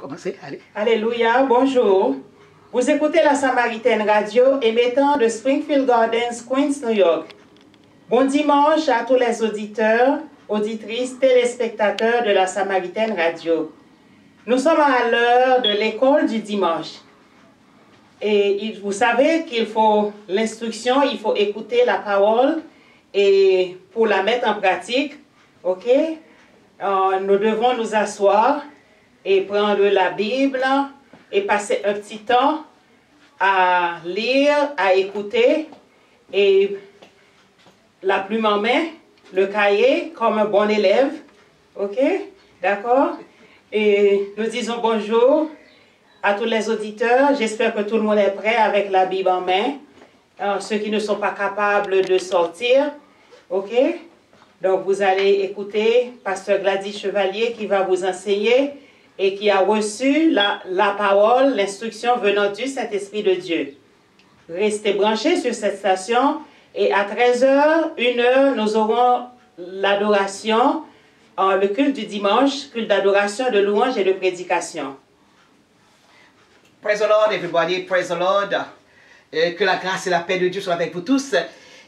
commencer. Allez. Alléluia, bonjour. Vous écoutez la Samaritaine Radio émettant de Springfield Gardens, Queens, New York. Bon dimanche à tous les auditeurs, auditrices, téléspectateurs de la Samaritaine Radio. Nous sommes à l'heure de l'école du dimanche. Et vous savez qu'il faut l'instruction, il faut écouter la parole et pour la mettre en pratique, ok? Nous devons nous asseoir et prendre la Bible et passer un petit temps à lire, à écouter et la plume en main, le cahier comme un bon élève, ok? D'accord? Et nous disons bonjour à tous les auditeurs. J'espère que tout le monde est prêt avec la Bible en main. Ceux qui ne sont pas capables de sortir, ok? Donc vous allez écouter Pasteur Gladys Chevalier qui va vous enseigner et qui a reçu la parole, l'instruction venant du Saint-Esprit de Dieu. Restez branchés sur cette station et à 13h, 1h, nous aurons l'adoration, le culte du dimanche, culte d'adoration, de louange et de prédication. Praise the Lord, everybody. Praise the Lord. Que la grâce et la paix de Dieu soient avec vous tous.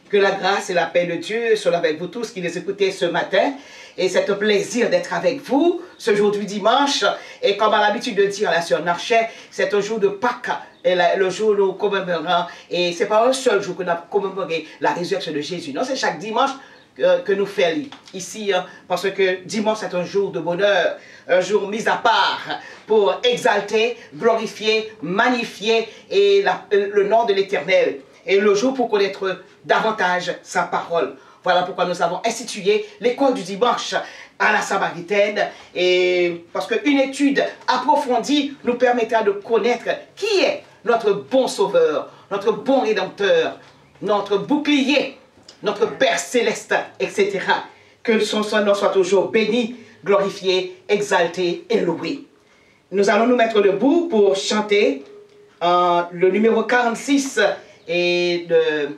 Que la grâce et la paix de Dieu soient avec vous tous qui les écoutez ce matin. Et c'est un plaisir d'être avec vous ce jour du dimanche. Et comme à l'habitude de dire à la sœur Narchet, c'est un jour de Pâques, et le jour où nous commémorons. Et ce n'est pas un seul jour que nous avons commémoré la résurrection de Jésus. Non, c'est chaque dimanche que nous faisons ici. Parce que dimanche, c'est un jour de bonheur, un jour mis à part pour exalter, glorifier, magnifier et le nom de l'Éternel. Et le jour pour connaître davantage sa parole. Voilà pourquoi nous avons institué l'école du dimanche à la Samaritaine. Et parce qu'une étude approfondie nous permettra de connaître qui est notre bon sauveur, notre bon rédempteur, notre bouclier, notre Père céleste, etc. Que son nom soit toujours béni, glorifié, exalté et loué. Nous allons nous mettre debout pour chanter le numéro 46 et de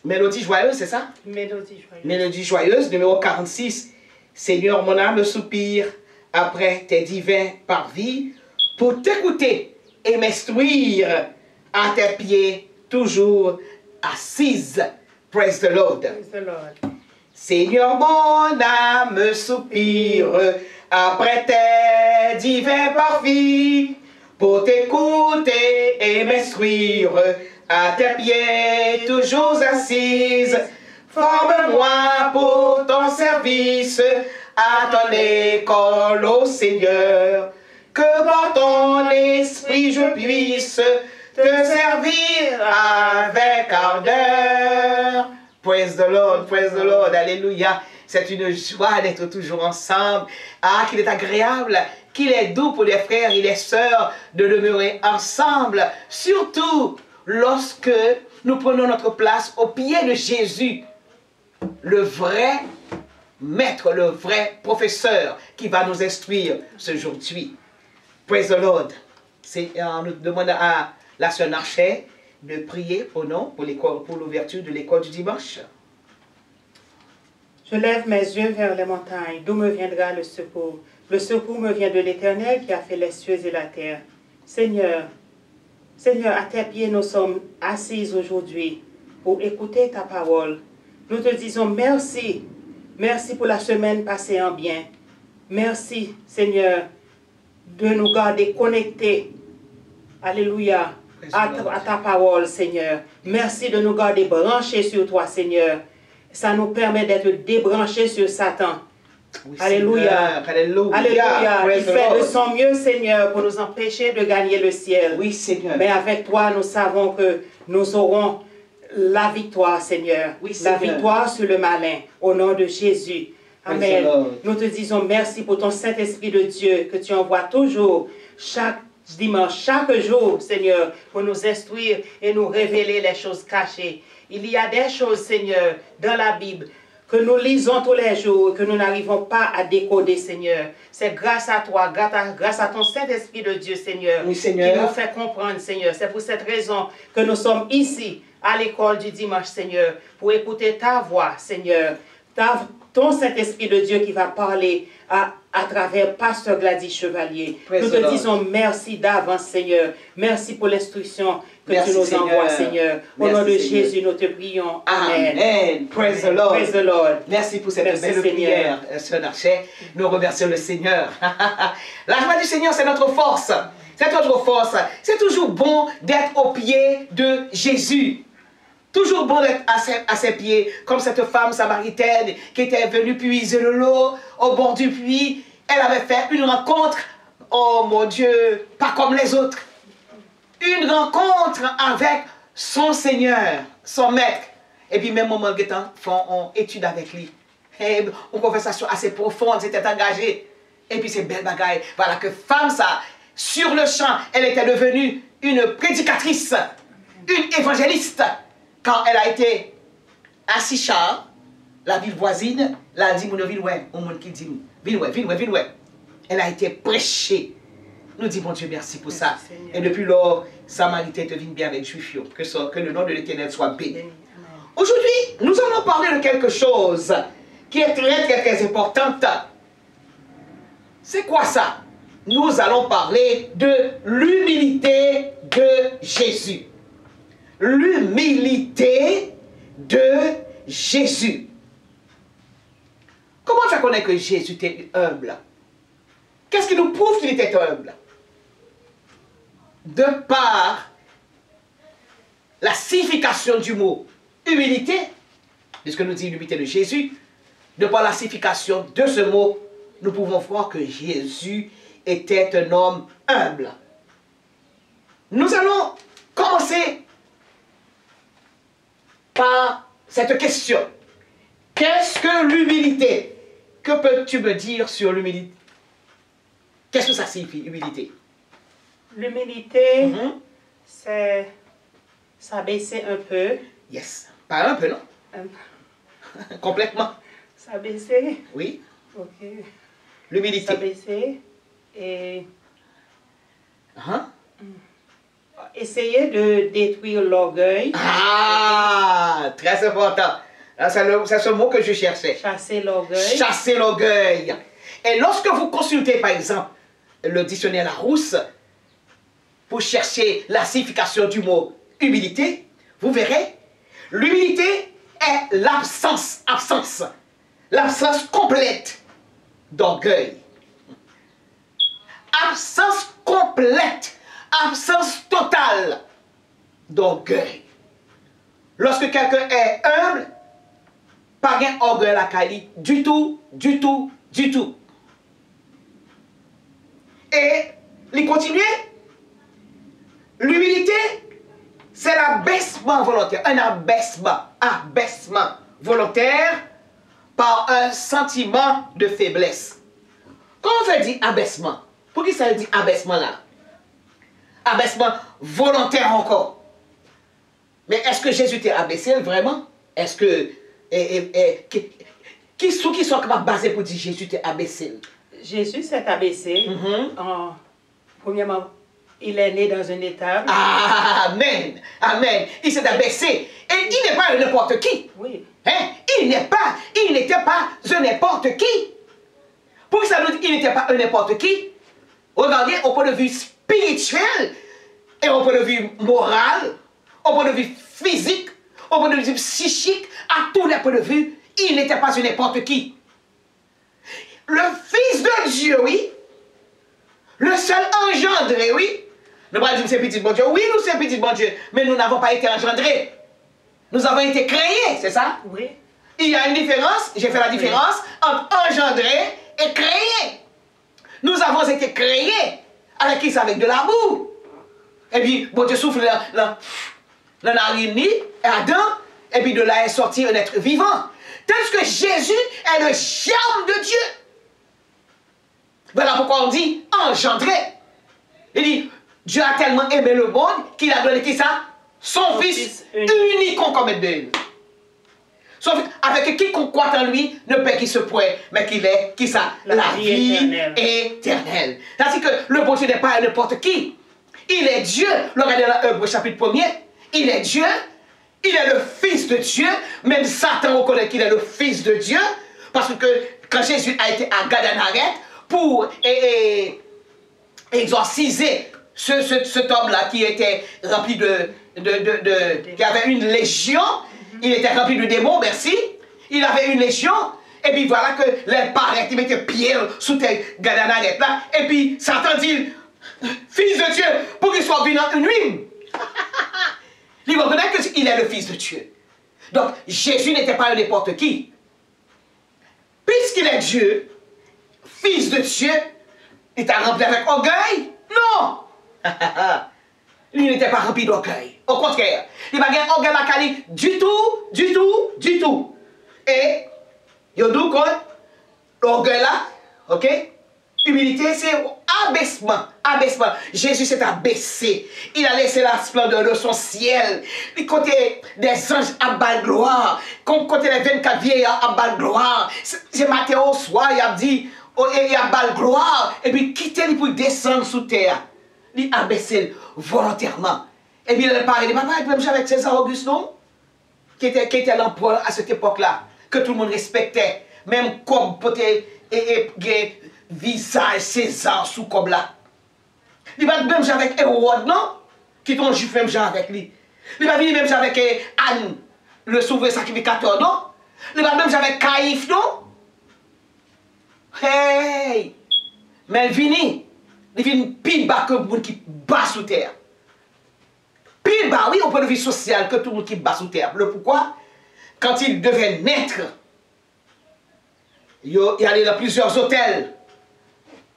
Mélodie joyeuse, c'est ça? Mélodie joyeuse. Mélodie joyeuse, numéro 46. Seigneur, mon âme soupire après tes divins parvis pour t'écouter et m'instruire à tes pieds, toujours assise. Praise the Lord. Praise the Lord. Seigneur, mon âme soupire après tes divins parvis pour t'écouter et m'instruire à tes pieds, toujours assise. Forme-moi pour ton service, à ton école, ô Seigneur. Que par ton esprit je puisse te servir avec ardeur. Praise the Lord, alléluia. C'est une joie d'être toujours ensemble. Ah, qu'il est agréable, qu'il est doux pour les frères et les sœurs de demeurer ensemble. Surtout lorsque nous prenons notre place au pied de Jésus, le vrai maître, le vrai professeur qui va nous instruire ce jour-ci. Praise the Lord. On nous demande à la sœur Narchet de prier au nom pour l'ouverture de l'école du dimanche. Je lève mes yeux vers les montagnes, d'où me viendra le secours. Le secours me vient de l'Éternel qui a fait les cieux et la terre. Seigneur, à tes pieds nous sommes assises aujourd'hui pour écouter ta parole. Nous te disons merci. Merci pour la semaine passée en bien. Merci, Seigneur, de nous garder connectés. Alléluia. À ta parole, Seigneur. Merci de nous garder branchés sur toi, Seigneur. Ça nous permet d'être débranchés sur Satan. Oui, alléluia. Alléluia. Alléluia. Il fait de son mieux, Seigneur, pour nous empêcher de gagner le ciel. Oui, Seigneur. Mais avec toi, nous savons que nous aurons la victoire, Seigneur. Oui, la victoire sur le malin. Au nom de Jésus. Amen. Nous te disons merci pour ton Saint-Esprit de Dieu que tu envoies toujours, chaque dimanche, chaque jour, Seigneur, pour nous instruire et nous révéler les choses cachées. Il y a des choses, Seigneur, dans la Bible que nous lisons tous les jours et que nous n'arrivons pas à décoder, Seigneur. C'est grâce à toi, grâce à ton Saint-Esprit de Dieu, Seigneur, oui, Seigneur, qui nous fait comprendre, Seigneur. C'est pour cette raison que nous sommes ici, à l'école du dimanche, Seigneur, pour écouter ta voix, Seigneur. ton Saint-Esprit de Dieu qui va parler à travers Pasteur Gladys Chevalier. Nous te disons merci d'avance, Seigneur. Merci pour l'instruction que tu nous envoies, Seigneur. Au nom de Jésus, nous te prions. Amen. Amen. Praise the Lord. Praise the Lord. Merci pour cette belle prière, Sœur Narchet. Nous remercions le Seigneur. La joie du Seigneur, c'est notre force. C'est notre force. C'est toujours bon d'être au pied de Jésus. Toujours bon d'être à ses pieds, comme cette femme samaritaine qui était venue puiser de l'eau au bord du puits. Elle avait fait une rencontre, oh mon Dieu, pas comme les autres. Une rencontre avec son Seigneur, son Maître. Et puis même moment de temps, font une étude avec lui. Et une conversation assez profonde, c'était engagé. Et puis c'est belle bagaille. Voilà que femme ça, sur le champ, elle était devenue une prédicatrice, une évangéliste. Quand elle a été à Sichar, la ville voisine, là, elle dit, mon ville, ouais, au monde qui dit, ville, ouais, ville, ouais, ville, ouais. Elle a été prêchée. Nous disons, mon Dieu, merci pour ça. Et depuis lors, Samaritaine te vient bien avec Juifio. Que le nom de l'Éternel soit béni. Aujourd'hui, nous allons parler de quelque chose qui est très, très, très importante. C'est quoi ça? Nous allons parler de l'humilité de Jésus. L'humilité de Jésus. Comment tu connais que Jésus était humble? Qu'est-ce qui nous prouve qu'il était humble? De par la signification du mot humilité, puisque nous dit l'humilité de Jésus, de par la signification de ce mot, nous pouvons voir que Jésus était un homme humble. Nous allons commencer par cette question. Qu'est-ce que l'humilité? Que peux-tu me dire sur l'humilité? Qu'est-ce que ça signifie, humilité? L'humilité, c'est s'abaisser un peu. Yes. Pas un peu, non? Complètement. S'abaisser. Oui. Ok. L'humilité. S'abaisser et essayer de détruire l'orgueil. Ah, très important. C'est ce mot que je cherchais. Chasser l'orgueil. Chasser l'orgueil. Et lorsque vous consultez, par exemple, le dictionnaire Larousse, pour chercher la signification du mot humilité, vous verrez, l'humilité est l'absence complète d'orgueil. Absence complète, absence totale d'orgueil. Lorsque quelqu'un est humble, pas d'orgueil à la Kali, du tout, du tout, du tout. Et, il continue, l'humilité, c'est l'abaissement volontaire, un abaissement volontaire par un sentiment de faiblesse. Comment on fait dire abaissement? Pour qui ça dit abaissement là? Abaissement volontaire encore. Mais est-ce que Jésus t'est abaissé vraiment? Est-ce que... qui sont capables de baser pour dire Jésus t'est abaissé? Jésus s'est abaissé. Premièrement, il est né dans un étable. Amen. Amen. Il s'est abaissé. Et il n'est pas n'importe qui. Oui. Hein? Il n'était pas un n'importe qui. Pour que ça nous dit qu'il n'était pas un n'importe qui, regardez au point de vue spirituel et au point de vue moral, au point de vue physique, au point de vue psychique, à tous les points de vue, il n'était pas un n'importe qui. Le Fils de Dieu, oui. Le seul engendré, oui. Nous allons dire c'est petit bon Dieu. Oui, nous sommes petit bon Dieu, mais nous n'avons pas été engendrés. Nous avons été créés, c'est ça? Oui. Il y a une différence, j'ai fait la différence entre engendré et créé. Nous avons été créés avec qui? Avec de l'amour. Et puis, bon Dieu souffle la narine et Adam, et puis de là est sorti un être vivant. Tandis que Jésus est le germe de Dieu. Voilà pourquoi on dit engendré. Il dit, Dieu a tellement aimé le monde qu'il a donné qui ça? Son Fils unique comme d'eux. Avec quiconque croit en lui, ne paie qui se point, mais qu'il est, qui ça? La vie éternelle. C'est-à-dire que le bon Dieu n'est pas n'importe qui. Il est Dieu. Regardez dans le chapitre 1er. Il est Dieu. Il est le Fils de Dieu. Même Satan reconnaît qu'il est le Fils de Dieu. Parce que quand Jésus a été à Gadanaret pour exorciser cet homme-là qui était rempli qui avait une légion, il était rempli de démons, merci. Il avait une légion, et puis voilà que les paraît, il mettait Pierre sous tes Gadanaret là, et puis Satan dit, Fils de Dieu, pour qu'il soit venu en nuit. Il reconnaît qu'il est le Fils de Dieu. Donc, Jésus n'était pas n'importe qui. Puisqu'il est Dieu, Fils de Dieu, il était rempli avec orgueil? Non! Lui n'était pas rempli d'orgueil. Au contraire, il n'a pas orgueil à Cali du tout, du tout, du tout. Et, il dit que l'orgueil là, ok? Humilité, c'est abaissement. Abaissement. Jésus s'est abaissé. Il a laissé la splendeur de son ciel. Il côté des anges à bas de gloire. Comme côté les 24 vieillards à bas de gloire. C'est Matthieu au soir, il a dit, il a bas de gloire. Et puis quitter lui pour descendre sous terre. Il a abaissé volontairement. Et puis il a parlé, papa, même avec César Auguste, non? Qui était l'empereur à cette époque-là. Que tout le monde respectait. Même comme peut-être visage César sous comme là. Il va même avec Hérode, non? Qui est un juif même genre avec lui. Il va venir même avec Anne, le sauveur sacrificateur, non? Il va même avec Caïphe, non? Hey! Mais il vient pile bas que le monde qui bat sous terre. Pile bas, oui, au point de vue social, que tout le monde qui bat sous terre. Le pourquoi? Quand il devait naître, il allait dans plusieurs hôtels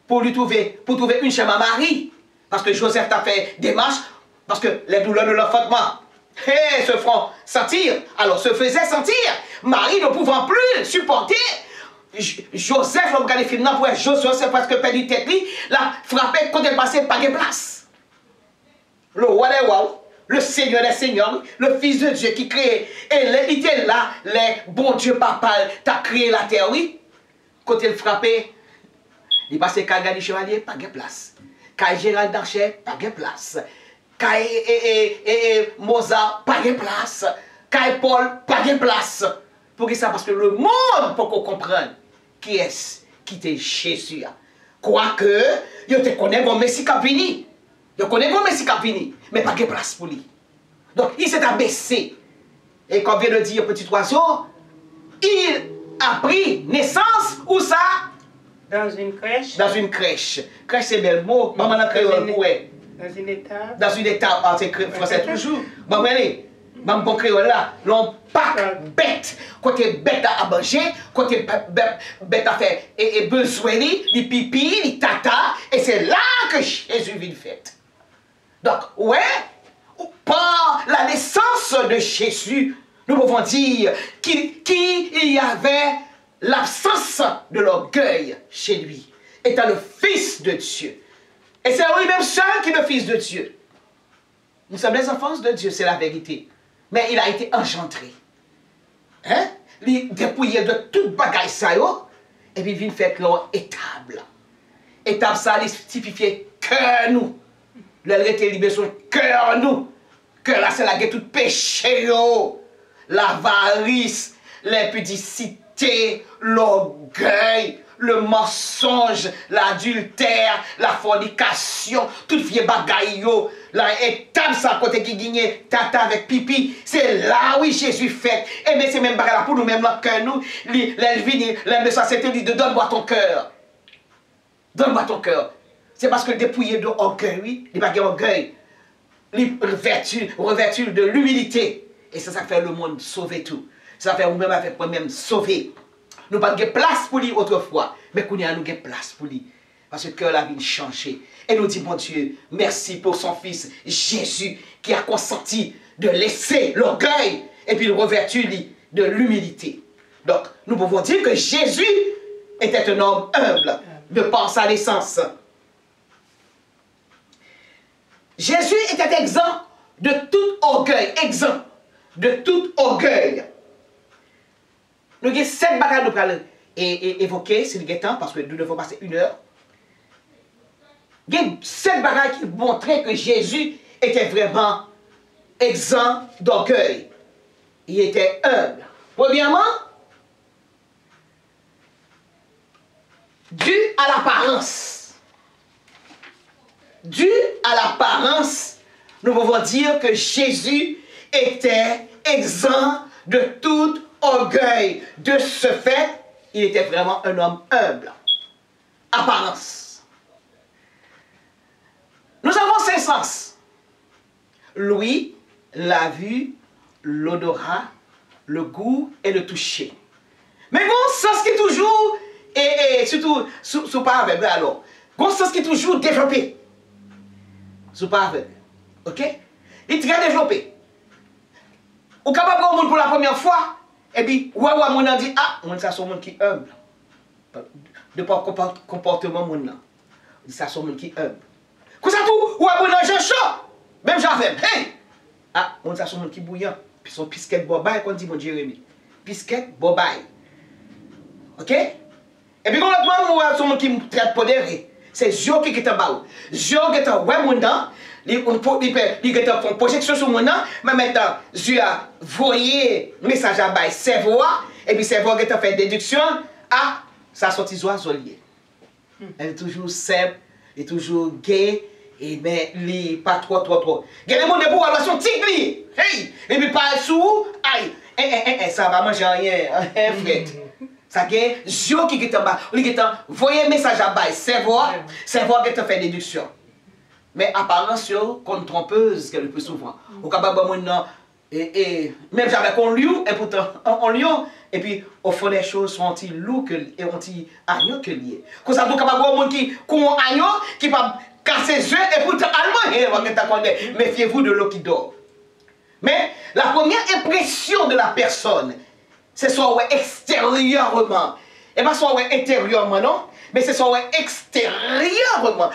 pour trouver une chambre à Marie. Parce que Joseph a fait des marches, parce que les douleurs de l'enfantement se font sentir. Alors se faisaient sentir. Marie ne pouvant plus supporter. Joseph, l'homme qui a des films, pour Joseph presque perdu tête, l'a frappé quand elle passait par des places. Le roi des rois, le Seigneur des seigneurs, le Fils de Dieu qui crée. Et il était là, les bon Dieu papa, t'as créé la terre, oui. Quand il frappait, il passait qu'à Gadi Chevalier, pas de place. Qu'à Gérald Darcher, pas de place. Qu'à Mozart, pas de place. Qu'à Paul, pas de place. Pour ça, parce que le monde, pour qu'on comprenne qui est-ce qui était Jésus. Quoique, je te connais comme Messie Capini. Je connais comme Messie Capini, mais pas de place pour lui. Donc, il s'est abaissé. Et comme vient de dire petit oiseau, il a pris naissance, où ça? Dans une crèche. Dans une crèche. Crèche, c'est bel mot. Maman l'a créé dans une étable. Dans une étable. Ah, c'est français toujours. Maman, maman, bon créole là. L'on pas bête. Côté bête à manger, côté bête à faire et besoin, les pipi, les tata. Et c'est là que Jésus vient faire. Donc, ouais, par la naissance de Jésus, nous pouvons dire qu'il y avait l'absence de l'orgueil chez lui, étant le Fils de Dieu. Et c'est lui-même seul qui est le Fils de Dieu. Nous sommes les enfants de Dieu, c'est la vérité. Mais il a été engendré. Hein? Il dépouillé de toute bagaille ça, et puis il vient faire leur étable. Étable ça, il signifiait cœur nous. Le était libéré sur cœur nous. Cœur là, c'est la guerre tout péché, l'avarice, l'impudicité, l'orgueil, le mensonge, l'adultère, la fornication, toute vieille bagaille, la étape ça côté qui gagne tata avec pipi, c'est là oui Jésus fait. Et mais c'est même bagaille là pour nous même là que nous, les société dit donne-moi ton cœur. Donne-moi ton cœur. C'est parce que dépouillé de orgueil, oui, il n'y a pas d'orgueil. Revêtu de l'humilité. Et ça fait le monde sauver tout. Ça fait nous-mêmes avec moi-même sauver. Nous n'avons pas de place pour lui autrefois, mais nous avons de place pour lui. Parce que le cœur a vie changé. Et nous disons, mon Dieu, merci pour son Fils Jésus qui a consenti de laisser l'orgueil et puis le revêtu de l'humilité. Donc, nous pouvons dire que Jésus était un homme humble de par sa naissance. Jésus était exempt de tout orgueil, exempt de tout orgueil. Nous avons 7 bagages nous allons évoquer, c'est le temps, parce que nous devons passer 1 heure. Il y a 7 bagages qui montraient que Jésus était vraiment exempt d'orgueil. Il était humble. Premièrement, dû à l'apparence. Dû à l'apparence, nous pouvons dire que Jésus était exempt de tout orgueil. De ce fait, il était vraiment un homme humble. Apparence. Nous avons 5 sens. L'ouïe, la vue, l'odorat, le goût et le toucher. Mais bon, sens qui est toujours, et surtout, sous pas avec alors, bon sens qui est toujours développé. Sous pas avec. Ok? Il est très développé. Ou capable de monde pour la première fois, et puis, ouais, mon a dit, ah, mon ça, c'est un monde qui est humble. De par comportement, mon nom. Ça, c'est un monde qui est humble. Comme ça, tout, ouais, mon a chaud. Même j'avais, hey! Ah, mon ça, c'est un monde qui est bouillant. Puis son pisquette bobaye, qu'on dit, mon Jérémie. Pisquette bobaye. Ok? Et puis, quand on a un monde qui me traite podéré, c'est Zio qui est en bas. Zio qui est en ouais, mon nom. Il a fait une projection sur mon nom, mais maintenant, je a voyé le message à bail cerveau, et puis cerveau a fait déduction, ah, ça sorti oiseau lié. Elle est toujours simple, elle est toujours gay, et mais il pas trop. Il y a des gens qui ont une relation tigli, hey, et puis pas sous, aïe, ça va manger rien, frère. Ça gagne, Zio qui est en bas, il a voyé le message à bail cerveau a fait déduction. Mais apparence contre trompeuse le plus souvent. Au capable maintenant et même j'avais un lion et pourtant en lion et puis au fond des choses sont anti loup et anti agneau que lié. Comme ça donc capable monde qui un agneau qui va casser les yeux et pourtant allemand méfiez-vous de l'eau qui dort. Mais la première impression de la personne c'est soit extérieurement et pas soit intérieurement non. Mais c'est son extérieurement.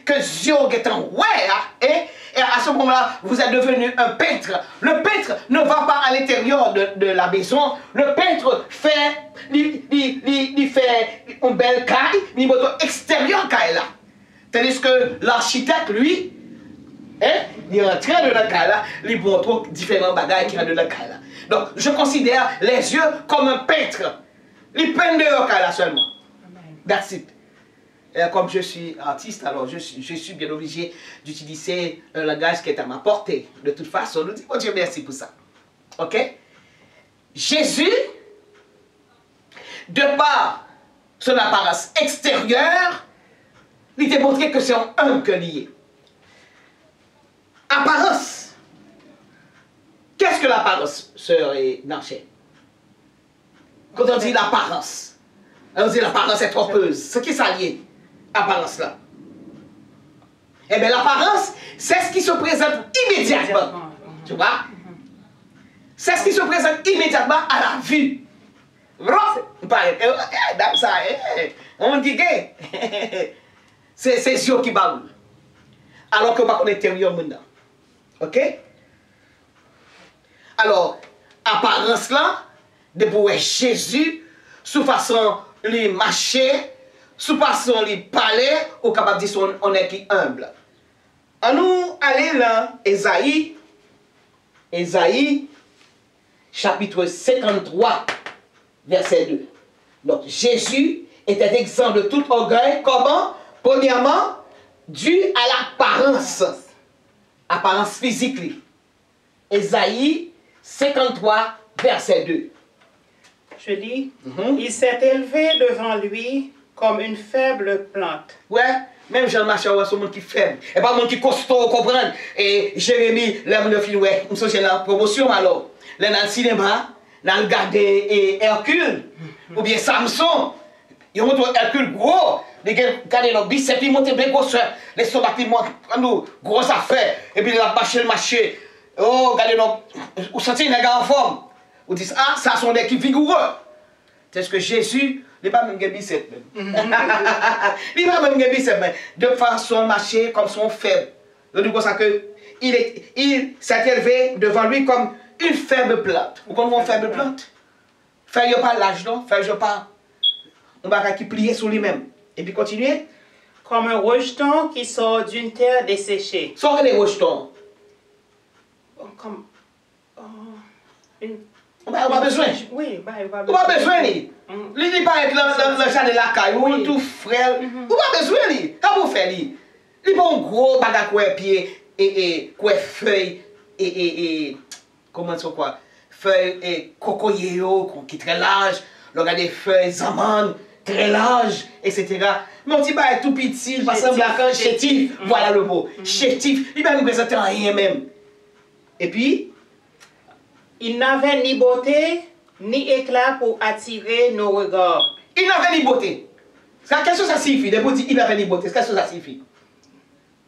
Que Dieu est en ouais. Et à ce moment-là, vous êtes devenu un peintre. Le peintre ne va pas à l'intérieur de la maison. Le peintre fait une belle caille, il monte extérieur caille là. Tandis que l'architecte, lui, il est entré de la caille là, il montre différents bagages qui rentrent de la caille là. Donc, je considère les yeux comme un peintre. Il peint de la caille là seulement. That's it. Et comme je suis artiste, alors je suis bien obligé d'utiliser un langage qui est à ma portée. De toute façon, nous disons, oh Dieu merci pour ça. Ok? Jésus, de par son apparence extérieure, il t'a montré que c'est un homme que lié. Apparence. Qu'est-ce que l'apparence, sœur et Nanché? Quand on dit l'apparence, on dit l'apparence est trompeuse. Ce qui est lié, apparence là. Eh bien l'apparence, c'est ce qui se présente immédiatement. Tu vois? C'est ce qui se présente immédiatement à la vue. On dit que c'est Dieu qui baoule. Alors que on est intérieur maintenant. Ok? Alors, apparence là, de pouvoir Jésus, sous façon lui marcher, sous façon lui parler, ou capable de dire on est qui humble. En nous aller là, Ésaïe, chapitre 53, verset 2. Donc Jésus était exempt de tout orgueil. Comment? Premièrement, dû à l'apparence physique. Ésaïe 53, verset 2. Je lis, il s'est élevé devant lui comme une faible plante. Ouais, même Jean Marchand, c'est un monde qui est faible. Et pas un monde qui est costaud, comprendre. Et Jérémie, là, mon fils, ouais, je suis la promotion alors. Là, dans le cinéma, dans le garder Hercule, ou bien Samson. Ils montrent Hercule gros. Les gars, regardez leur biceps, ils montent bien gros, les soldats, ils montrent grosses affaires. Et puis, ils ont le marché. Oh, regardez, vous sentez les gars en forme. Vous dites, ah, ça sont des qui vigoureux. C'est ce que Jésus, il n'est pas même biceps. Il n'est pas même biceps. De façon marcher comme son faible. Donc, du coup, ça que il s'est élevé devant lui comme une faible plante. Vous comprenez une faible plante? Faites pas l'âge, non? Faites pas. On va qui plier sur lui-même. Et puis continuez. Comme un rejeton qui sort d'une terre desséchée. Sortez les rejetons. Comme une On n'a pas besoin. Oui, on n'a pas besoin. Il n'est pas être dans le jardin de la caille, ou tout frère. On n'a pas besoin. Comment vous faites? Il a un gros bagage quoi pied et quoi feuille et comment ça quoi? Feuilles et cocoyer qui très large. On a des feuilles amandes très larges, etc. Mais on dit bah tout petit, il passe en black chétif. Voilà le mot. Chétif. Il va nous présenter rien même. Et puis il n'avait ni beauté, ni éclat pour attirer nos regards. Il n'avait ni beauté. Qu'est-ce que ça signifie? De dire il n'avait ni beauté, qu'est-ce que ça signifie?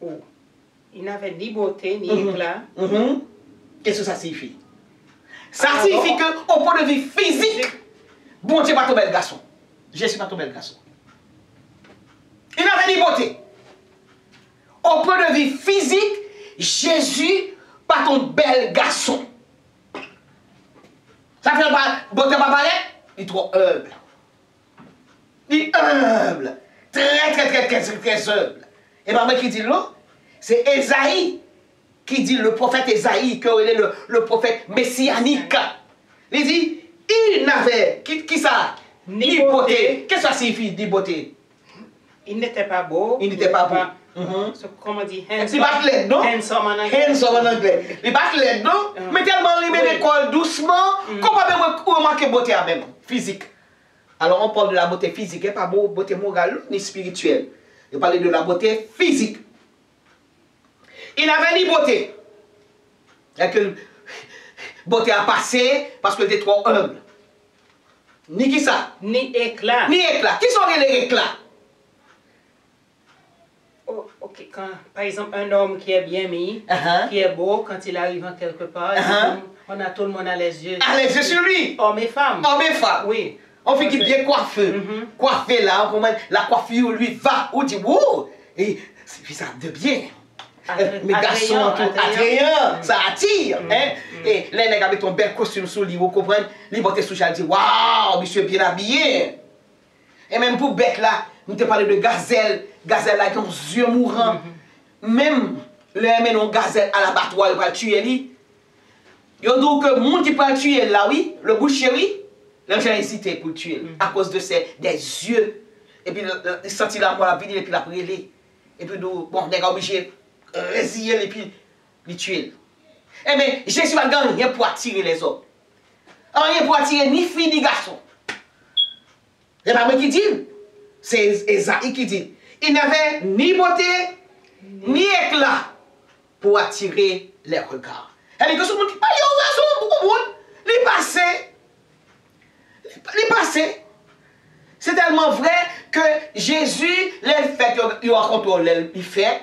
Oh. Il n'avait ni beauté, ni éclat. Qu'est-ce que ça signifie? Ça signifie qu'au point de vue physique, bon Dieu pas ton bel garçon. Je suis pas ton bel garçon. Il n'avait ni beauté. Au point de vue physique, Jésus pas ton bel garçon. Ça fait pas beauté pas pareil? Il est trop humble. Il est humble. Très humble. Et maman qui dit là, c'est Esaïe qui dit, le prophète Esaïe, qui est le prophète messianique. Il dit, il n'avait, qui ça? Ni beauté. Qu'est-ce que ça signifie, ni beauté? Il n'était pas beau. Il n'était pas beau. Comment on dit? Il bat l'aide, non? Handsome en anglais. Handsome en anglais. Il bat l'aide, non? Mais tellement il met l'école doucement, qu'on va même remarquer beauté à même, physique. Alors on parle de la beauté physique, pas beauté morale ni spirituelle. Il parle de la beauté physique. Il n'avait ni beauté. Et que beauté a passé parce qu'il était trop humble. Ni qui ça? Ni éclat. Ni éclat. Qui sont les éclats? Oh, ok, quand, par exemple, un homme qui est bien mis, qui est beau, quand il arrive en quelque part, on a tout le monde à les yeux. À les yeux sur lui. Hommes et femmes. Hommes et femmes. Oui. On fait qu'il est bien coiffé. Coiffé là, la coiffure lui va. On dit, wow, et c'est ça de bien. Mais garçons, attrayant, ça attire. Et les nègres avec ton bel costume sous lui, vous comprenez? Les bottes sous lui, dit, waouh, monsieur bien habillé. Et même pour bête là, nous te parlé de gazelle. Gazelle là qui ont les yeux mourants. Même les menon gazelle à l'abattoir, il va tuer lui. Il y a donc que le monde qui peut tuer là, oui, le boucher, oui, les gens hésité pour le tuer à cause de des yeux. Et puis il sentit la mort, la vie, et puis la brûler. Et puis bon, on est obligé de résiller et puis le tuer. Eh bien, Jésus n'a rien pour attirer les hommes. Rien pour attirer ni filles ni garçons. C'est pas moi qui dis. C'est Esaïe qui dit. Il n'avait ni beauté, ni éclat pour attirer les regards. Elle dit que ce monde qui parle, il y a raison, beaucoup de monde. Il passé. C'est tellement vrai que Jésus, l'aile fait, il rencontre l'aile, il fait.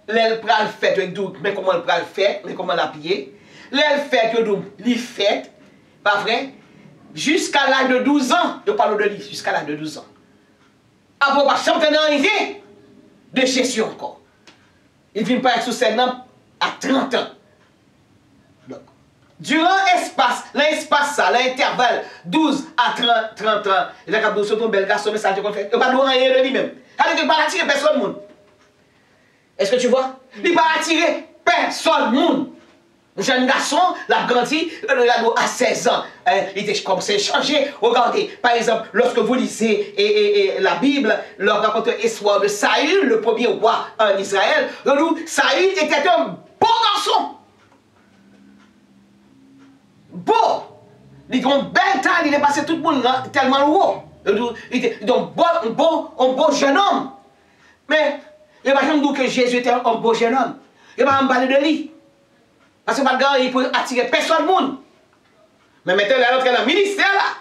L'aile prend le fait, mais comment il prend le fait, mais comment l'appuyer. L'aile fait, il fait. Pas vrai? Jusqu'à l'âge de 12 ans, je parle de lui, jusqu'à l'âge de 12 ans. Après, pas chanter arrivé de Jésus encore. Il vient pas être sous scène à 30 ans. Donc, durant l'intervalle 12 à 30 ans, il a capté sur ton bel garçon, mais ça te fait. Il n'a pas rien de lui-même. Il ne va pas attirer personne monde. Est-ce que tu vois? Il ne va pas attirer personne monde. Un jeune garçon, l'a grandi, à 16 ans, il était commencé à changer. Regardez, par exemple, lorsque vous lisez la Bible, leur raconte l'histoire de Saül, le premier roi en Israël. Saül était un bon garçon. Beau. Il a une belle taille, il est passé tout le monde tellement haut. Il était un bon jeune homme. Mais, il va jamais dire que Jésus était un beau jeune homme. Il va me parler de lui. Parce que maintenant, il peut attirer personne au monde. Mais maintenant, il est entré dans le ministère là.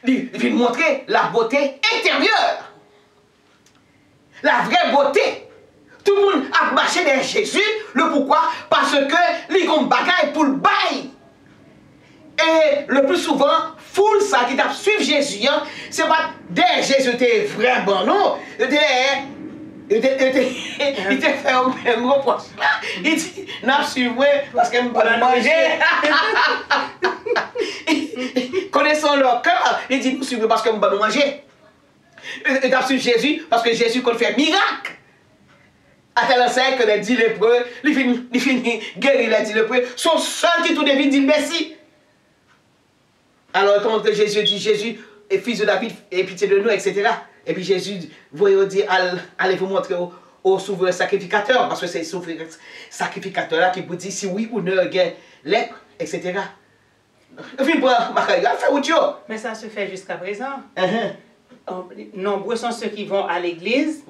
Il vient montrer la beauté intérieure. La vraie beauté. Tout le monde a marché derrière Jésus. Le pourquoi? Parce que les ont bagaille pour le bail. Et le plus souvent, foule ça qui t'a suivi Jésus, c'est pas derrière Jésus était vraiment non. Il te fait un même reproche. Il dit, n'a suivi parce que je ne peux pas manger. Connaissant leur cœur, il dit, nous suivons parce que je ne peux pas manger. Il t'a suivi Jésus parce que Jésus peut faire miracle. À tel enseigne que les 10 lépreux, il finit guérir les 10 lépreux, sont seuls qui tout devine dit merci. Alors, quand Jésus dit, Jésus est fils de David, et pitié de nous, etc. Et puis Jésus, voyez, dit, allez vous montrer au souverain sacrificateur, parce que c'est le souverain sacrificateur là qui vous dit si oui ou non, lèpre, etc. Mais ça se fait jusqu'à présent. Nombreux sont ceux qui vont à l'église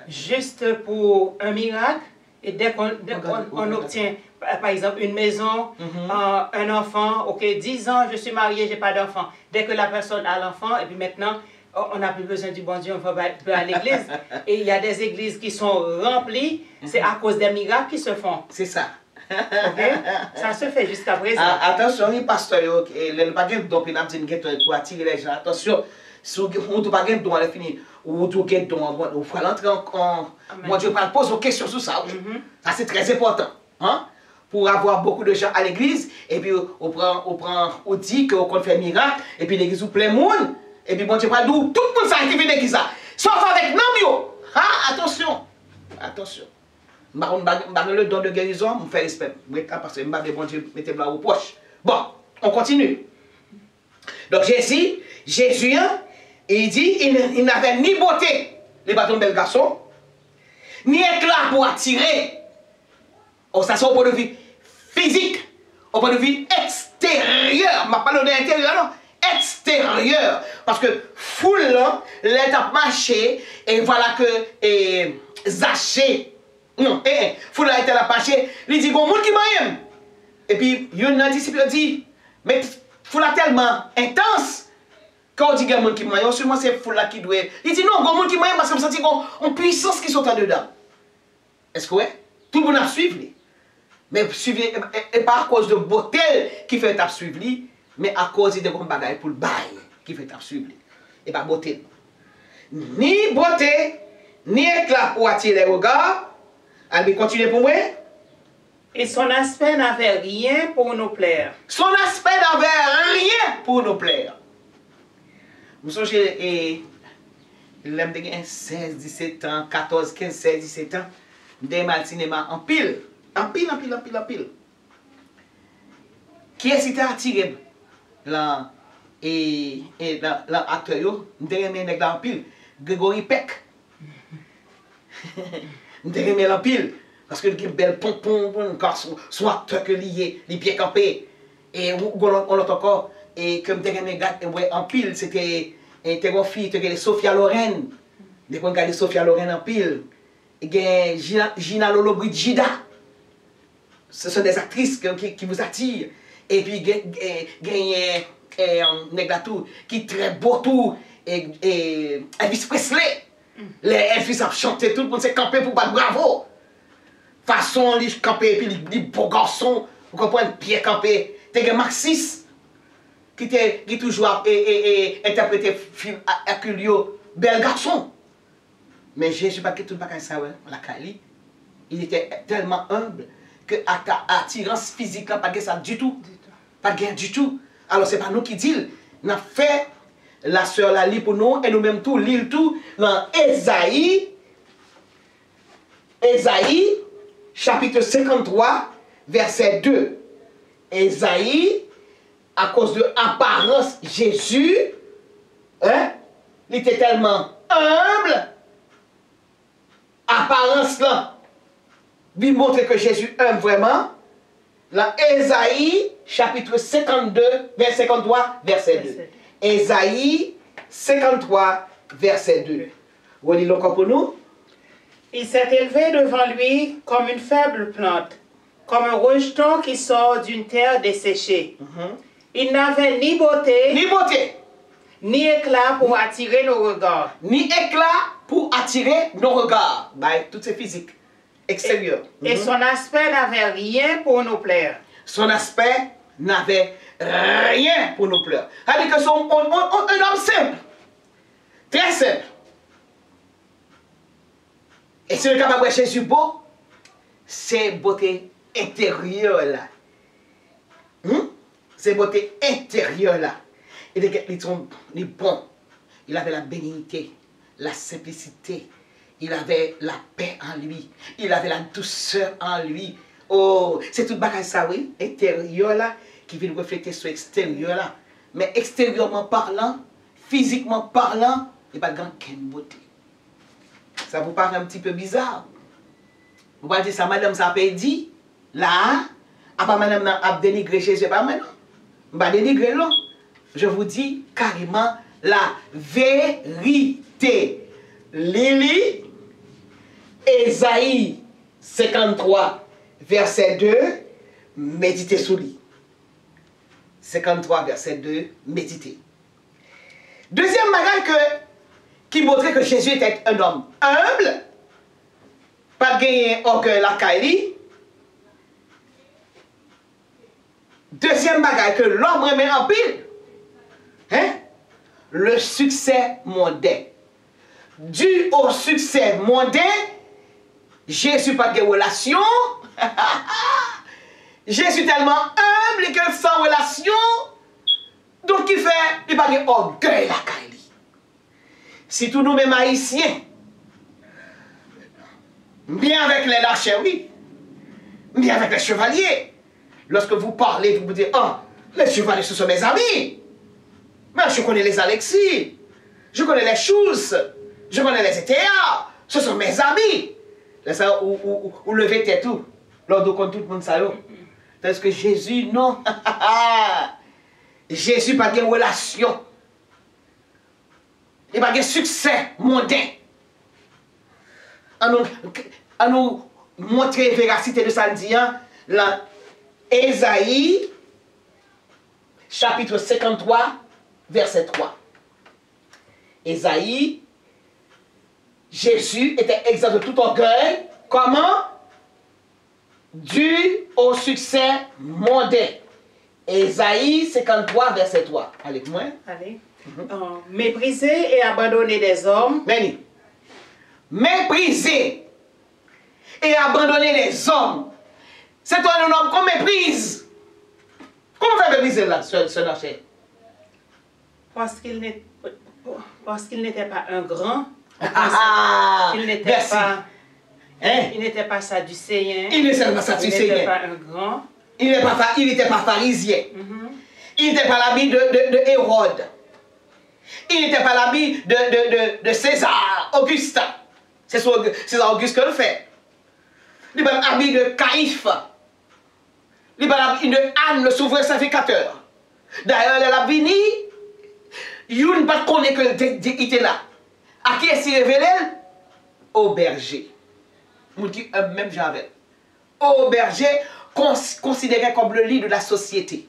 juste pour un miracle. Et dès qu'on obtient, par exemple, une maison, un enfant, ok, 10 ans, je suis marié, je n'ai pas d'enfant. Dès que la personne a l'enfant, et puis maintenant, on n'a plus besoin du bon Dieu, on va à l'église. Et il y a des églises qui sont remplies, c'est à cause des miracles qui se font. C'est ça. Okay? Ça se fait jusqu'à présent. Attention, les pasteurs, les pagans donc pour attirer les gens. Attention, si vous n'avez pas de don, elle est finie. Ou vous avez don, vous pouvez entrer en. Moi, je pose une question sur ça. Ça, c'est très important. Hein? Pour avoir beaucoup de gens à l'église, et puis on dit qu'on fait un miracle, et puis l'église vous plein monde, et puis bon Dieu parle d'où tout le monde s'est activé l'église ça. Sauf avec Namio. Ah, attention. Attention. Je ne le don de guérison, je fais respect. Parce que je bon Dieu mettez moi aux poches. Bon, on continue. Donc Jésus, il dit, il n'avait ni beauté, les bâtons de bel garçon, ni éclat pour attirer. Oh, ça c'est au point de vue physique, au point de vue extérieur. Je ne parle pas de l'intérieur, non. Extérieur. Parce que foule, l'aide à marcher, et voilà que Zaché, non, foule l'aide à marcher, il dit, bon, monde qui m'aime. Et puis, il y a un disciple qui dit, mais foule tellement intense. Quand on dit qu'il y a un monde qui m'aime, seulement c'est foule qui doit. Il dit, non, il y a un monde qui m'aime parce que je me sens qu'il y a une puissance qui sont en dedans. Est-ce que oui? Tout le monde a suivi. Mais et pas à cause de beauté qui fait suivre, mais à cause de bon bagage pour le bail qui fait suivre. Et pas beauté. Ni beauté, ni éclat pour attirer les regards. Allez, continuez pour moi. Et son aspect n'avait rien pour nous plaire. Son aspect n'avait rien pour nous plaire. Vous songez, l'aime de 16, 17 ans, 14, 15, 16, 17 ans, des mal cinéma en pile. En pile. Qui est-ce qui t'a attiré là et l'acteur, je remets en pile. Grégory Peck. Je remets en pile. Parce que le bel pompon, son acteur que lié, les pieds campés. Et on l'entend encore. Et comme je remets en pile, c'était une fille, c'était Sophia Loren. Dès qu'on regarde Sophia Loren en pile. Et Gina Lolo Brigida. Ce sont des actrices qui vous attirent. Et puis, Neglatou, qui est très beau tout. Et Elvis Presley. Elvis a chanté, tout le monde s'est campé pour battre bravo. Façon, il campé, et puis les beaux garçons, vous comprenez, Pierre campé. T'es un Maxis, qui toujours interprété film Herculio, bel garçon. Mais Jésus, pas que tout le monde ça, la Cali, il était tellement humble que attirance physique, pas de ça du tout. Pas de du tout. Alors, c'est pas nous qui disons. On a fait la sœur la lit pour nous et nous-mêmes tout, l'île tout, dans Ésaïe, chapitre 53, verset 2. Ésaïe, à cause de l'apparence Jésus, hein, il était tellement humble, apparence là, lui montrer que Jésus aime vraiment. Dans Ésaïe, chapitre 52, verset 53, verset 2. Ésaïe 53, verset 2. Vous lisez encore pour nous? Il s'est élevé devant lui comme une faible plante, comme un rejeton qui sort d'une terre desséchée. Il n'avait ni beauté, ni éclat pour attirer nos regards. Ni éclat pour attirer nos regards. Tout c'est physique, extérieur. Et son aspect n'avait rien pour nous plaire. Son aspect n'avait rien pour nous plaire. C'est-à-dire que c'est un homme simple, très simple. Et si le capable de Jésus beau, c'est beauté intérieure là. C'est beauté intérieure là. Il est bon. Il avait la bénignité, la simplicité. Il avait la paix en lui. Il avait la douceur en lui. Oh, c'est tout bagage ça, oui, intérieur là, qui vient refléter sur extérieur là. mais extérieurement parlant, physiquement parlant, il n'y a pas de grande beauté. Ça vous paraît un petit peu bizarre. Vous voyez ça, madame, ça peut dit, là, à pas madame a dénigré Jésus, pas maintenant. Je ne dénigrer non. Je vous dis carrément la vérité. Lili, Ésaïe 53, verset 2, méditez sous lui. 53, verset 2, méditez. Deuxième bagage qui montrait que Jésus était un homme humble, pas de gagner orgueil la caille. Deuxième bagage que l'homme remet en pile, hein? Le succès mondain. Dû au succès mondain, Jésus pas de relation. Jésus tellement humble que sans relation, donc il fait, il pas de orgueil la caille. Si tous nous-mêmes haïtiens, bien avec les lâchers, oui, bien avec les chevaliers, lorsque vous parlez, vous vous dites, oh, les chevaliers, ce sont mes amis. Mais je connais les Alexis, je connais les Schulz, je connais les ETA, ce sont mes amis. C'est ça, ou lever tête tout, lors de tout le monde ça. Parce que Jésus, non. Jésus n'a pas de relation. Il n'a pas de succès mondain. À nous montrer la véracité de ça, dans Ésaïe, chapitre 53, verset 3. Ésaïe, Jésus était exempt de tout orgueil. Comment? Dû au succès mondain. Ésaïe 53, verset 3. Allez, moi. Allez. Mépriser et abandonner des hommes. Meni. Mépriser et abandonner les hommes. C'est toi un homme qu'on méprise. Comment faire mépriser là, ce marché? Parce qu'il n'était pas un grand. Il n'était merci. pas. Hein? Il n'était pas sadducéen. Il n'était pas sadducéen. Il n'était pas un grand. Il n'était pas pharisien. Il n'était pas l'ami de Hérode. Il n'était pas l'ami de César, Augustin. C'est César Auguste que le fait. Il n'est pas l'ami de Caïphe. Il n'est pas l'ami de Anne, le souverain sacrificateur. D'ailleurs, elle a venu, il ne pas connaît que il était là. À qui est-ce qu'il révélé? Au berger. Même j'avais. Au berger, considéré comme le lit de la société.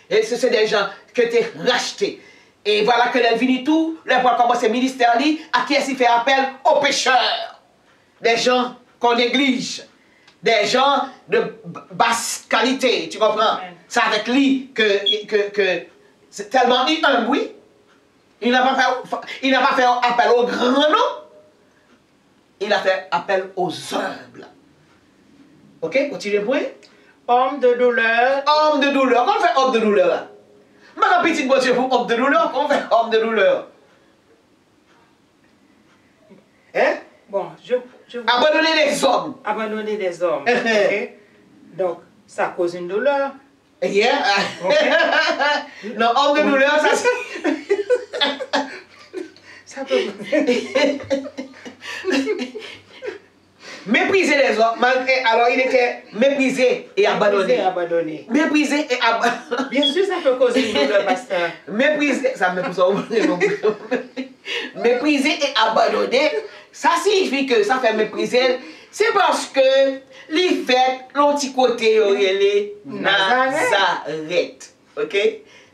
Et ce sont des gens qui étaient rachetés. Et voilà que les vini tout, les pour commencer ministère à qui est-ce qu'il fait appel? Aux pécheurs. Des gens qu'on néglige. Des gens de basse qualité, tu comprends? C'est avec lui que c'est tellement humble, oui. Il n'a pas fait appel aux grands, non. Il a fait appel aux humbles. Ok, continuez pour Homme de douleur. Homme de douleur. Comment on fait homme de douleur là? Ma petite voiture pour homme de douleur. Comment on fait homme de douleur? Hein? Bon, abandonner les hommes. Abandonner les hommes. Okay? Donc, ça cause une douleur. Yeah. Okay. Non, homme de douleur, ça c'est. Ça peut. Mépriser les hommes. Alors il était méprisé et abandonné. Méprisé et abandonné. Bien sûr, ça peut causer une douleur, pasteur. Méprisé, ça me pousse méprisé et abandonné, ça signifie que ça fait mépriser. C'est parce que les fêtes, l'autre côté, il est Nazareth. Ok?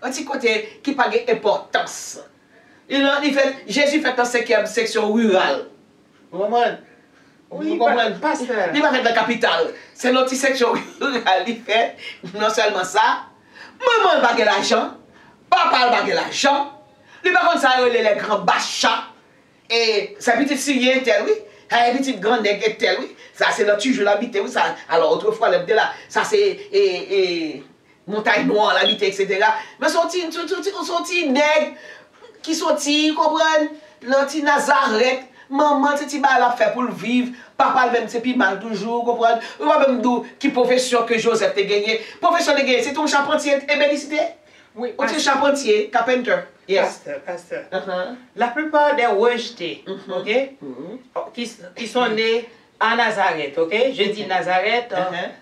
L'autre côté qui n'a pas d'importance. Jésus fait dans 5e section rurale. Vous comprenez? Oui, pasteur. Il va faire la capitale. C'est notre section rurale. Il fait non seulement ça, maman n'a pas l'argent, papa n'a pas l'argent. Il va comme ça, il les grands bachats. Et sa petite fille tel, oui. Sa petite grande nègre tel, oui. Ça, c'est là toujours l'habité, oui. Ça, alors, autrefois, là, ça, c'est montagne noire, l'habité, etc. Mais son petit nègre qui sorti, comprendre, l'anti Nazareth. Maman, c'est qui a fait pour le vivre. Papa, même, c'est plus mal toujours, comprendre. Ou même d'où, qui profession que Joseph t'a gagné. Profession de gagné, c'est ton charpentier ébénicité. Oui, On dit charpentier, carpenter. Yes. Pasteur. La plupart des rejetés, ok, qui sont nés à Nazareth, ok? Je dis Nazareth,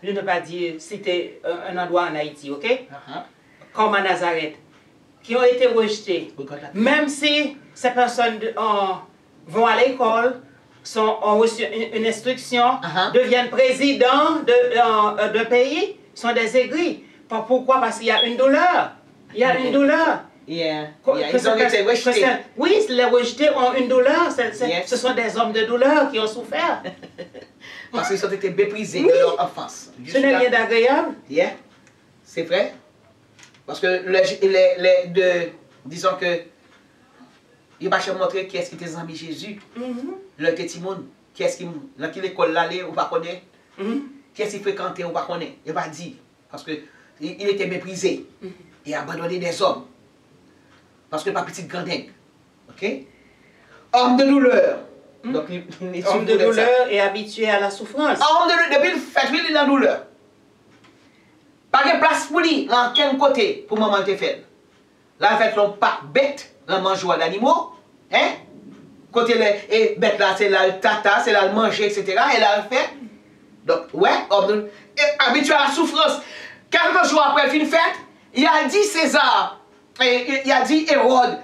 je ne veux pas dire c'était un endroit en Haïti, ok? Comme à Nazareth, qui ont été rejetés. Même si ces personnes vont à l'école, ont reçu une instruction, deviennent présidents de pays, sont des aigris. Pourquoi? Parce qu'il y a une douleur. Il y a une douleur. Ils ont été rejetés. Oui, les rejetés ont une douleur. Ce sont des hommes de douleur qui ont souffert. Parce qu'ils ont été méprisés de leur enfance. Ce n'est rien d'agréable. Yeah. C'est vrai. Parce que disons que il va te montrer qui est-ce qui était amis Jésus. Le petit monde, qui est-ce qui dans quelle école l'aller ou pas connaître. Qui est-ce qui fréquentait ou pas connaître. Il va dire. Parce que il était méprisé et abandonné des hommes. Parce que pas petit grandin. OK? Homme de douleur. Donc, homme de douleur et habitué à la souffrance. Homme de douleur, depuis le fait, il est dans la douleur. Pas de place pour lui, dans quel côté, pour maman te fait. Là, en fait, l'on pas bête, l'on mange d'animaux. Hein? Côté les bêtes là, c'est là le tata, c'est là le manger, etc. Et là, le fait. Donc, ouais, homme de douleur. Habitué à la souffrance. Quelques jours après le fête, il a dit César. Et il a dit Hérode,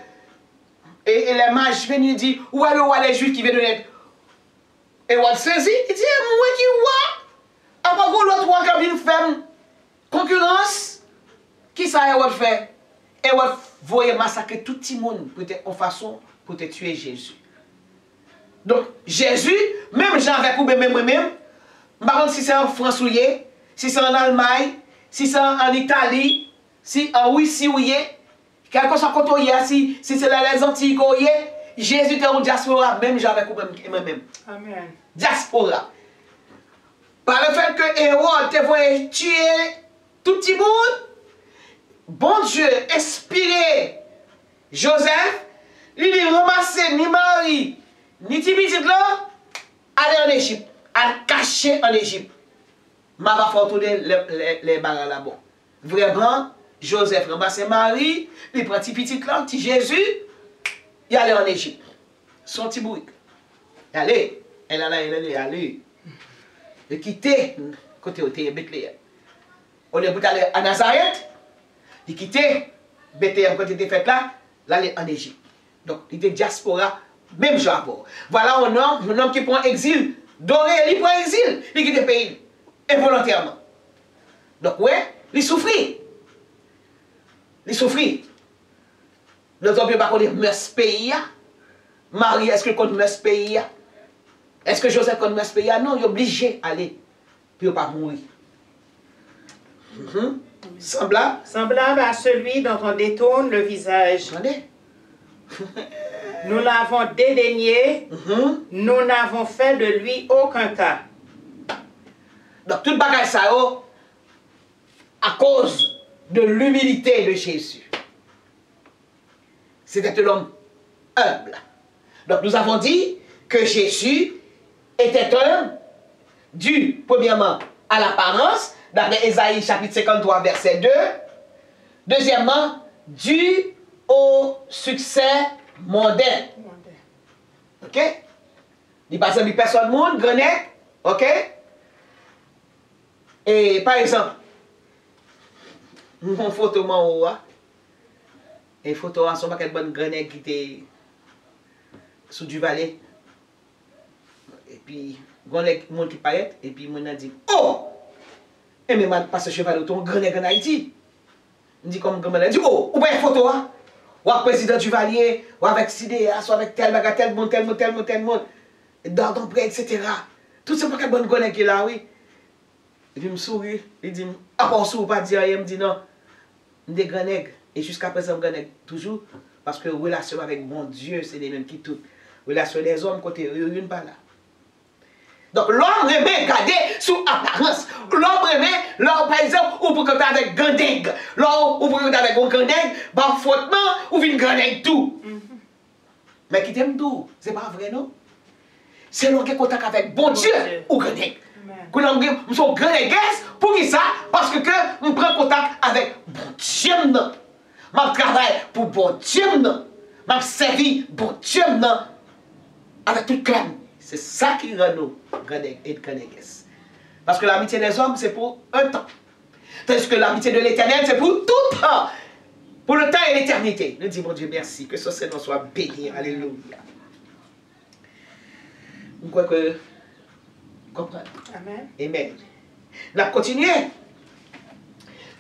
et les mages viennent lui dire, où est le roi des Juifs qui vient de naître? Hérode saisi, il dit, moi qui roi? Après l'autre roi qui vient faire concurrence, qui ça Hérode fait? Hérode voyait massacrer tout le monde en façon pour te tuer Jésus. Donc Jésus, même Jean avec ou même moi-même, par contre si c'est en France ou si c'est en Allemagne, si c'est en Italie, si en Russie ou quel que soit côté si c'est les Antilles, Jésus était en diaspora, même j'avais moi-même. Amen. Diaspora. Par le fait que Hérode te voyait tuer tout le monde, bon Dieu, inspiré Joseph, il a ramassé ni Marie, ni Tibitite là, aller en Égypte, à cacher en Égypte. Ma va faire tourner les barres là-bas. Vraiment, Joseph ramasse Marie, il prend petit là, petit Jésus, il allait en Égypte. Son petit bourrique. Allez, elle allait. Il quittait côté où était Bethléem. On est allé à Nazareth, il quittait Bethléem quand il était fait là, il allait en Égypte. Donc, il était diaspora, même genre. Voilà un homme qui prend exil, doré, il prend exil, il quitte le pays, involontairement. Donc, ouais, il souffrit. Il souffrit. Les hommes ne peuvent pas connaître ce pays. Marie, est-ce que connaît ce pays? Est-ce que Joseph connaît ce pays? Non, il est obligé d'aller. Puis il ne pas mourir. Semblable? Semblable à celui dont on détourne le visage. Attendez. Nous l'avons dédaigné, nous n'avons fait de lui aucun cas. Donc, tout bagage ça, à cause de l'humilité de Jésus. C'était un homme humble. Donc, nous avons dit que Jésus était humble, dû, premièrement, à l'apparence, d'après Ésaïe chapitre 53, verset 2. Deuxièmement, dû au succès mondain. Ok? Il passe à personne monde, grenade. Ok? Et par exemple, mon photo en haut, et photo en son paquet de bonne grenade qui était sous du valet. Et puis, mon qui paraît, et puis mon a dit, oh! Et mais man passe cheval auton grenade en Haïti. Il dit comme grenade, dit, oh, ou bien photo, ou avec président du Valier, ou avec CDA, soit avec tel bagarre, tel monde, dans ton prêt, etc. Tout ce paquet de bonne grenade qui est là, oui. Et puis, il me sourit, il dit, à part ça, pas dire, il me dit non, des grenades. Et jusqu'à présent, grenade toujours, parce que relation avec mon Dieu, c'est les mêmes qui tout. Relation des hommes, côté, une pas là. Donc, l'homme remet garder sous apparence. L'homme remet, l'homme, par exemple, ou pour compter avec grenade. L'homme, ou pour compter avec un grenade, bah, fautement, ou une grenade tout. Mais qui t'aime tout, c'est pas vrai, non? C'est l'homme qui a contact avec bon Dieu, ou grenade. Quand on son grand église, pour qui ça? Parce que on prend contact avec bon Dieu. m'a travaillé pour bon Dieu, non. M'a servi bon Dieu, non. Avec tout cœur. C'est ça qui rend nous grands. Parce que l'amitié des hommes, c'est pour un temps. Tandis que l'amitié de l'éternel, c'est pour tout temps. Pour le temps et l'éternité. Nous disons, mon Dieu, merci. Que ce Seigneur soit béni. Alléluia. Vous croyez que vous comprenez? Amen. Amen. On a continué.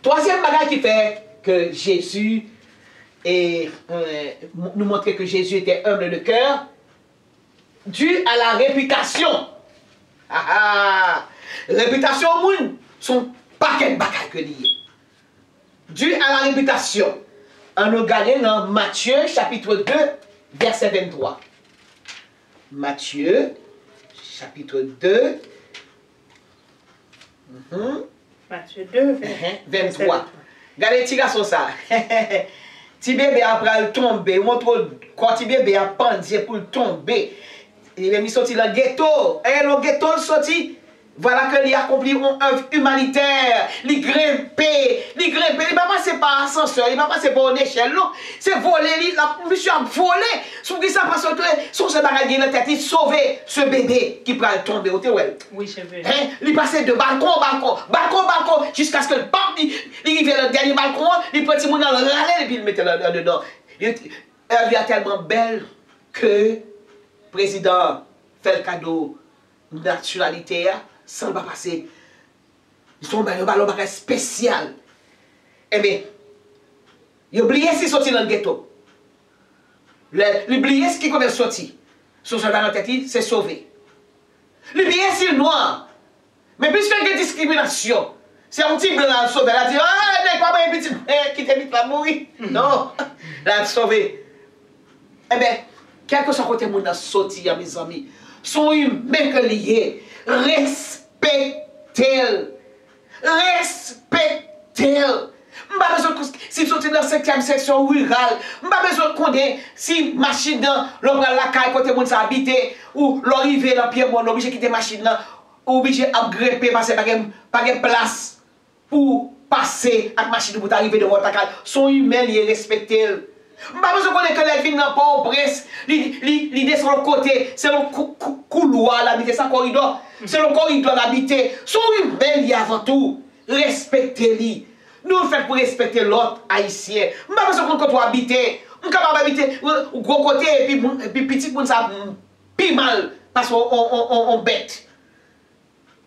Troisième bagage qui fait que Jésus nous montrait que Jésus était humble de cœur, dû à la réputation. Réputation au monde, son paquet de bagages que lié. Dû à la réputation. On nous gagne dans Matthieu chapitre 2, verset 23. Matthieu chapitre 2. Matthieu 2, 23. Regardez, petit garçon ça. Petit bébé après le tomber. Montre quand petit bébé a pendu pour le tomber. Il est mis sorti dans le ghetto. Et le ghetto il sorti. Voilà que il accompli une œuvre humanitaire. Il grimpe. Il va passer par ascenseur. Il va passer par une échelle. Non. C'est volé. Monsieur a volé. Sous qui ça passe au son se bagage dans la tête. Il sauve ce bébé qui prend le tomber. Oui, je veux. Il passait de balcon en balcon, jusqu'à ce que le pape, il arrive dans le dernier balcon, il prend le petit monde dans le râler et puis il le mettait là-dedans. Elle est tellement belle que le président fait le cadeau de naturalité sans le pas passer. Ils sont un ballon spécial. Eh bien, il a oublié s'il sortit dans le ghetto. Il a oublié ce qui est sorti. Son soldat dans la tête, c'est sauvé. Il a oublié s'il est noir. Mais puisqu'il y a une discrimination, c'est un petit blanc à sauver. Il a dit, ah, il n'est pas un petit qui t'invite à mourir. Non, il a sauvé. Eh bien, quel que soit côté monde a sorti, mes amis, sont humains que liés. Respectez-le. Respectez-le. Pas besoin si vous sortez dans la 5e section rurale, pas besoin de connaître si machine dans la caille côté monde s'habiter ou l'arrivée dans pied mon obligé quitter machine là, obligé à grepper parce que pas de place pour passer avec machine pour arriver devant ta caille. Son humain il est respecté. Pas besoin de connaître que les villes n'ont pas au presse, l'idée sur le côté, c'est le couloir l'habiter, c'est un corridor, c'est le corridor l'habiter. Son humain il avant tout, respectez-le. Nous faisons pour respecter l'autre haïtien. Je ne sais pas si on habite. On peut habiter au gros côté et puis petit pour ça plus mal parce qu'on bête.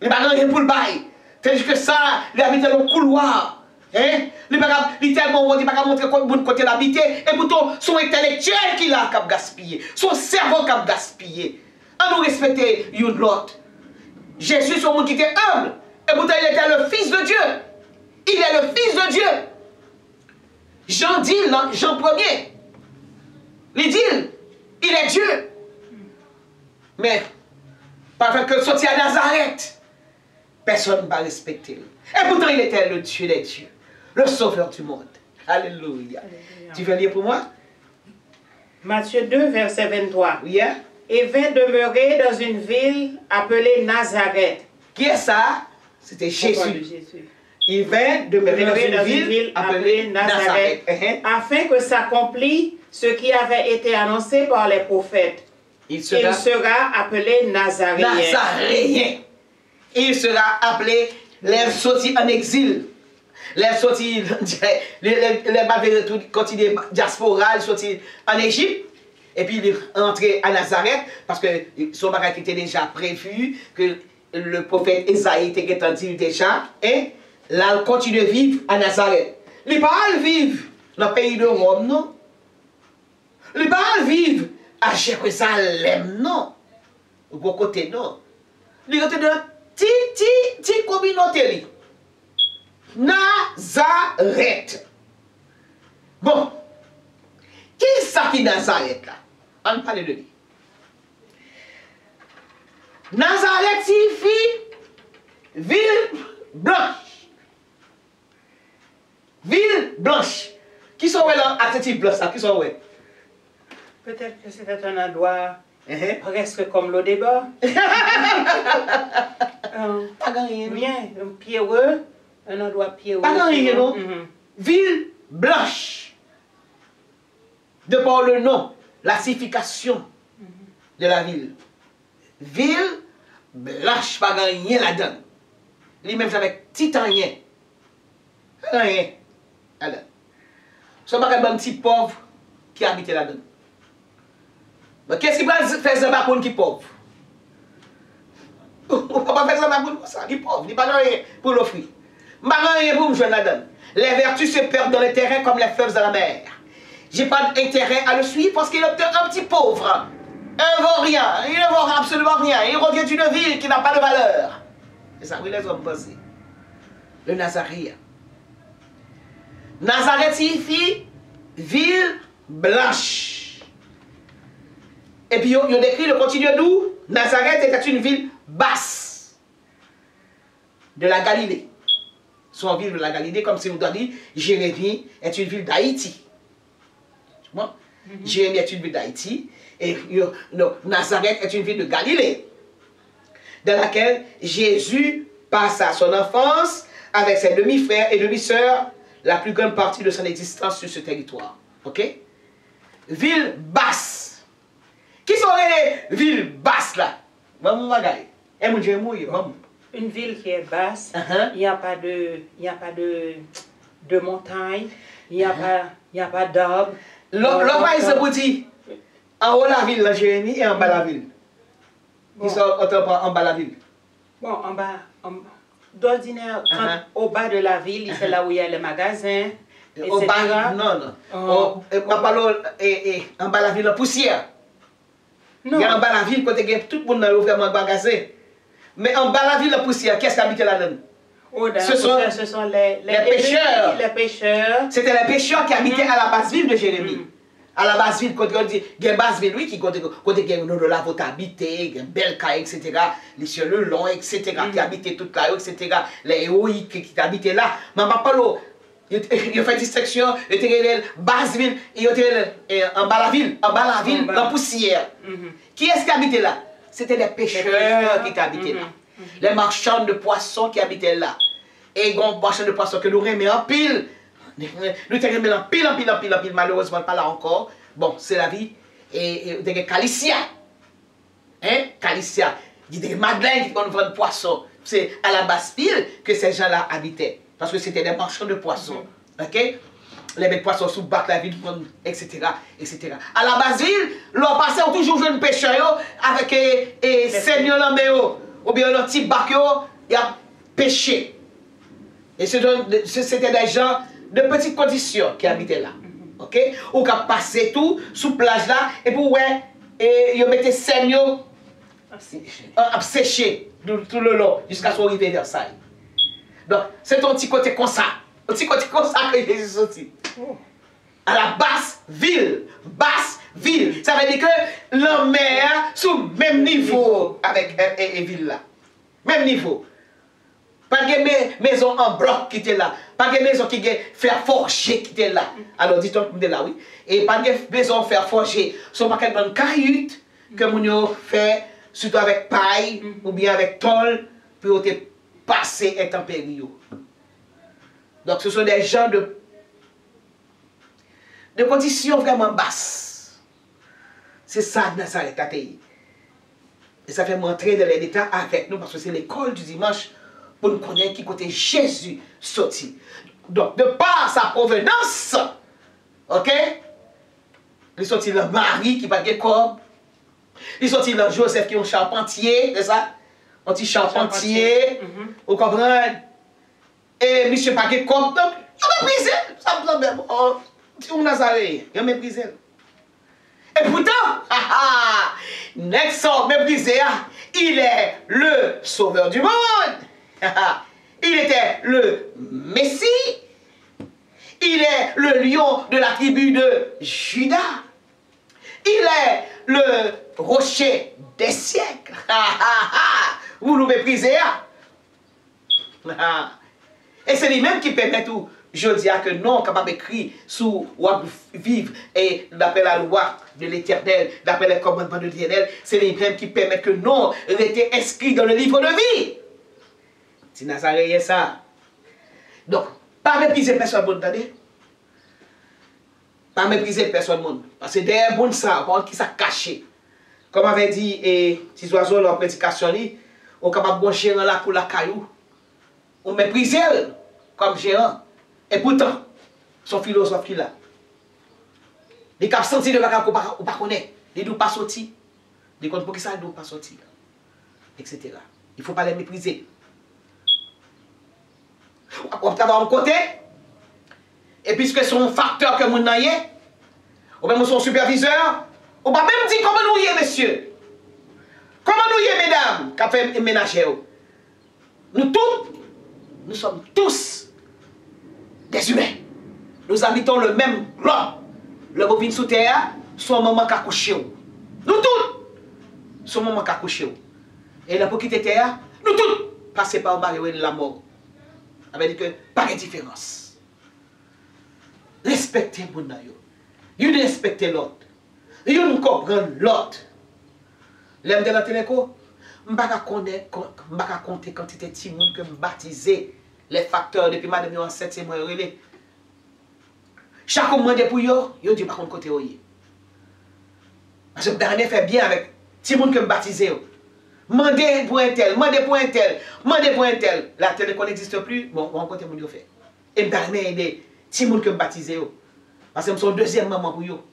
Les bagants rien pour le bail. C'est que ça, il habite dans le couloir. Les bagants, il tellement il pas montrer bon côté l'habiter et pourtant son intellectuel qui l'a cap gaspiller, son cerveau cap gaspiller. On nous respecter l'autre. Jésus c'est un monde qui était humble et pourtant il était le fils de Dieu. Il est le Fils de Dieu. Jean dit, Jean 1er, il dit, il est Dieu. Mais, par fait que sorti à Nazareth, personne ne va respecter. Et pourtant, il était le Dieu des dieux, le sauveur du monde. Alléluia. Tu veux lire pour moi? Matthieu 2, verset 23. Oui. Hein? Et vint demeurer dans une ville appelée Nazareth. Qui est ça? C'était Jésus. Il vint demeurer dans une ville appelée Nazareth, afin que s'accomplisse ce qui avait été annoncé par les prophètes. Il sera appelé Nazaréen. Il sera appelé les sortis en exil. Les sortis, les quand il est diaspora, les sortis en Égypte. Et puis il est entré à Nazareth parce que son bagage était déjà prévu, que le prophète Esaïe était dit déjà. Et là, il continue à vivre à Nazareth. Il pas vivre dans le pays de Rome, non. Il pas vivre à Jérusalem, non. Au bon côté, non. Il est dans une petite communauté. Nazareth. Bon. Qui est ça qui est Nazareth là? On parle de lui. Nazareth signifie ville blanche. Ville blanche. Qui sont là, attentifs blancs, ça? Qui sont là? Peut-être que c'était un endroit presque comme le débat. Pas gagné. Bien, pierreux, un endroit pierreux. Pas gagné, non? Ville blanche. de par le nom, la signification de la ville. Ville, blanche, pas rien là-dedans. Lui-même, avec titan rien. Rien. Alors, ce n'est pas un petit pauvre qui habite là-dedans. Mais qu'est-ce qui va faire ça pour qui est pauvre? On ne peut pas faire ça pour ça, il est pauvre, il n'a pas rien pour l'offrir. Il n'a pas rien pour me jouer là-dedans. Les vertus se perdent dans le terrain comme les fleuves dans la mer. Je n'ai pas d'intérêt à le suivre parce qu'il est un petit pauvre. Il ne vaut rien, il ne vaut absolument rien. Il revient d'une ville qui n'a pas de valeur. C'est ça, oui, les hommes pensent. Le Nazaréen. Nazareth signifie ville blanche. Et puis, il décrit le continu d'où Nazareth était une ville basse de la Galilée. Son ville de la Galilée, comme si on doit dire, Jérémie est une ville d'Haïti. Bon? Jérémie est une ville d'Haïti. Et Nazareth est une ville de Galilée, dans laquelle Jésus passa son enfance avec ses demi-frères et demi-sœurs, la plus grande partie de son existence sur ce territoire. Ok? Ville basse. Qui sont les villes basses là? Une ville qui est basse, il n'y a pas de montagne, il n'y a pas d'arbres. L'homme se dit, en haut la ville, la Jérémie, et en bas la ville. Ils sont en bas la ville. Bon, en bas, d'ordinaire, au bas de la ville, c'est là où il y a les magasins, etc. Au bas, non. En bas la ville, la poussière. Non. Il y a en bas la ville, côté tout le monde a ouvert un magasin. Mais en bas la ville, la poussière, qu'est-ce qui habite là-dedans? Ce sont les pêcheurs. Les pêcheurs. C'était les pêcheurs qui habitaient à la basse ville de Jérémie. À la basse ville, quand on dit, il y a une basse ville, oui, qui côté de la vote habité, il y a une belle caille, etc. Les cieux le long, etc. Qui habitaient toute là, etc. Les héroïques qui habitaient là. Mais pas l'eau. Il fait distinction, il était basse ville, il était en bas la ville, en poussière. Qui est-ce qui habitait là? C'était les pêcheurs qui habitaient là. Les marchands de poissons qui habitaient là. Et les marchands de poissons que nous remet en pile. Nous remet en pile, malheureusement pas là encore. Bon, c'est la vie. Et vous avez Calicia. Hein? Calicia. Il y a des Madeleines qui vendent poissons. C'est à la basse ville que ces gens-là habitaient. Parce que c'était des marchands de poissons. Ok? Les poissons sous bac, la ville, etc. etc. À la basse ville, l'on passait toujours jeune pêcheur avec seigneur Lambéo. Ou bien le petit bac, il a pêché. Et c'était des gens de petites conditions qui habitaient là. Ok? Ou qui passaient tout sous plage là, et puis ouais, ils mettaient seigneur à sécher tout le long jusqu'à son arrivée à Versailles. Donc, c'est un petit côté comme ça. Un petit côté comme ça que Jésus sorti. À la basse ville. Basse ville. Ça veut dire que la mer sous même niveau avec une ville là. Même niveau. Pas de maison en bloc qui était là. Pas de maison qui fait forger qui était là. Alors, dit-on de là, oui. Et pas de maison faire forger. Ce n'est pas une cahute que nous fait, surtout avec paille ou bien avec tôle, pour te passer intempéries. Donc, ce sont des gens de conditions vraiment basses. C'est ça que Nazareth a été. Et ça fait montrer de l'état avec nous, parce que c'est l'école du dimanche pour nous connaître qui côté Jésus sorti. Donc, de par sa provenance, ok? Il sorti le Marie qui va de corps. Il sorti le Joseph qui est un charpentier, c'est ça? Un petit charpentier, vous comprenez? Et monsieur pas de corps, donc, il a méprisé. Ça me semble bien. On Nazareth, il a méprisé. Et pourtant, Nexon méprisé, il est le sauveur du monde. Il était le Messie. Il est le lion de la tribu de Juda. Il est le rocher des siècles. Vous nous méprisez. Et c'est lui-même qui permet tout. Je dis que non, capable d'écrire sous vivre et d'après la loi de l'Éternel, d'après les commandements de l'Éternel, c'est lui-même qui permet que non, il était inscrit dans le livre de vie. Si Nazareth est ça. Donc, pas mépriser personne, vous entendez? Pas mépriser personne. Parce que derrière bon ça, qui ça caché. Comme avait dit, ces oiseaux, leur prédication, on est capable de bon géant là pour la caillou. On méprise comme géant. Et pourtant, son philosophe qui là. Les cap senti de bagarre ou pas connaître. Les doux pas sorti. Les comptes pour qui ça ne doit pas sortir. Etc. Il ne faut pas les mépriser. On va avoir un côté. Et puisque c'est un facteur que mon naïe, ou même son superviseur, on va même dire comment nous y est, messieurs. Comment nous y est, mesdames, qui fait ménager. Nous tous, nous sommes tous des humains. Nous habitons le même globe. Le bovin sous terre, son moment qui a couché. Nous tous, son moment qui a couché. Et là, pour quitter terre, nous tous, passer par le barreau de la mort. Ça veut dire que pas de différence. Respectez mon naïo. Vous respectez l'autre. Vous comprenez l'autre. L'aime de la téléco, je ne sais pas compter quantité de petits monde que je baptisé les facteurs depuis madame en 7e mois relais. Chaque moment de pour yo, yo dit pas contre côté oye. Parce que dernier fait bien avec petit monde que je baptisé. Mandez pour un tel, mandez pour un tel, mandez pour un tel. La téléco n'existe plus, bon, on côté mon yo fait. Et dernier des petits monde que je baptisé. Parce que c'est son deuxième maman pour yo.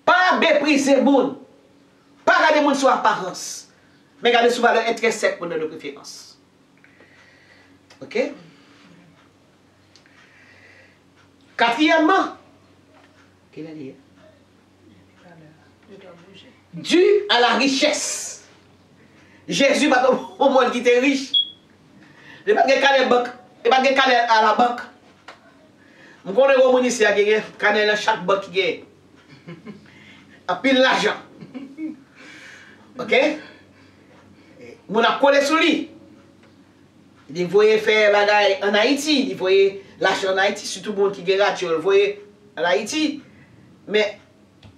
Pas mépriser monde. Pas regarder monde sur apparence. Mais regarder sur valeur intrinsèque pour notre préférence. Ok? Quatrièmement, quelle est dû à la richesse. Jésus va au monde qui était riche. Il n'y a pas de canal banque. Il n'y a pas de canal à la banque. Je connais au monde ici, il y a un canal dans chaque banque qui est. A pile l'argent. Ok? Mon a collé sur lui. Il voyait faire bagaille en Haïti. Il voyait l'argent en Haïti. Surtout le monde qui est gratuit. Il voyait en Haïti. Mais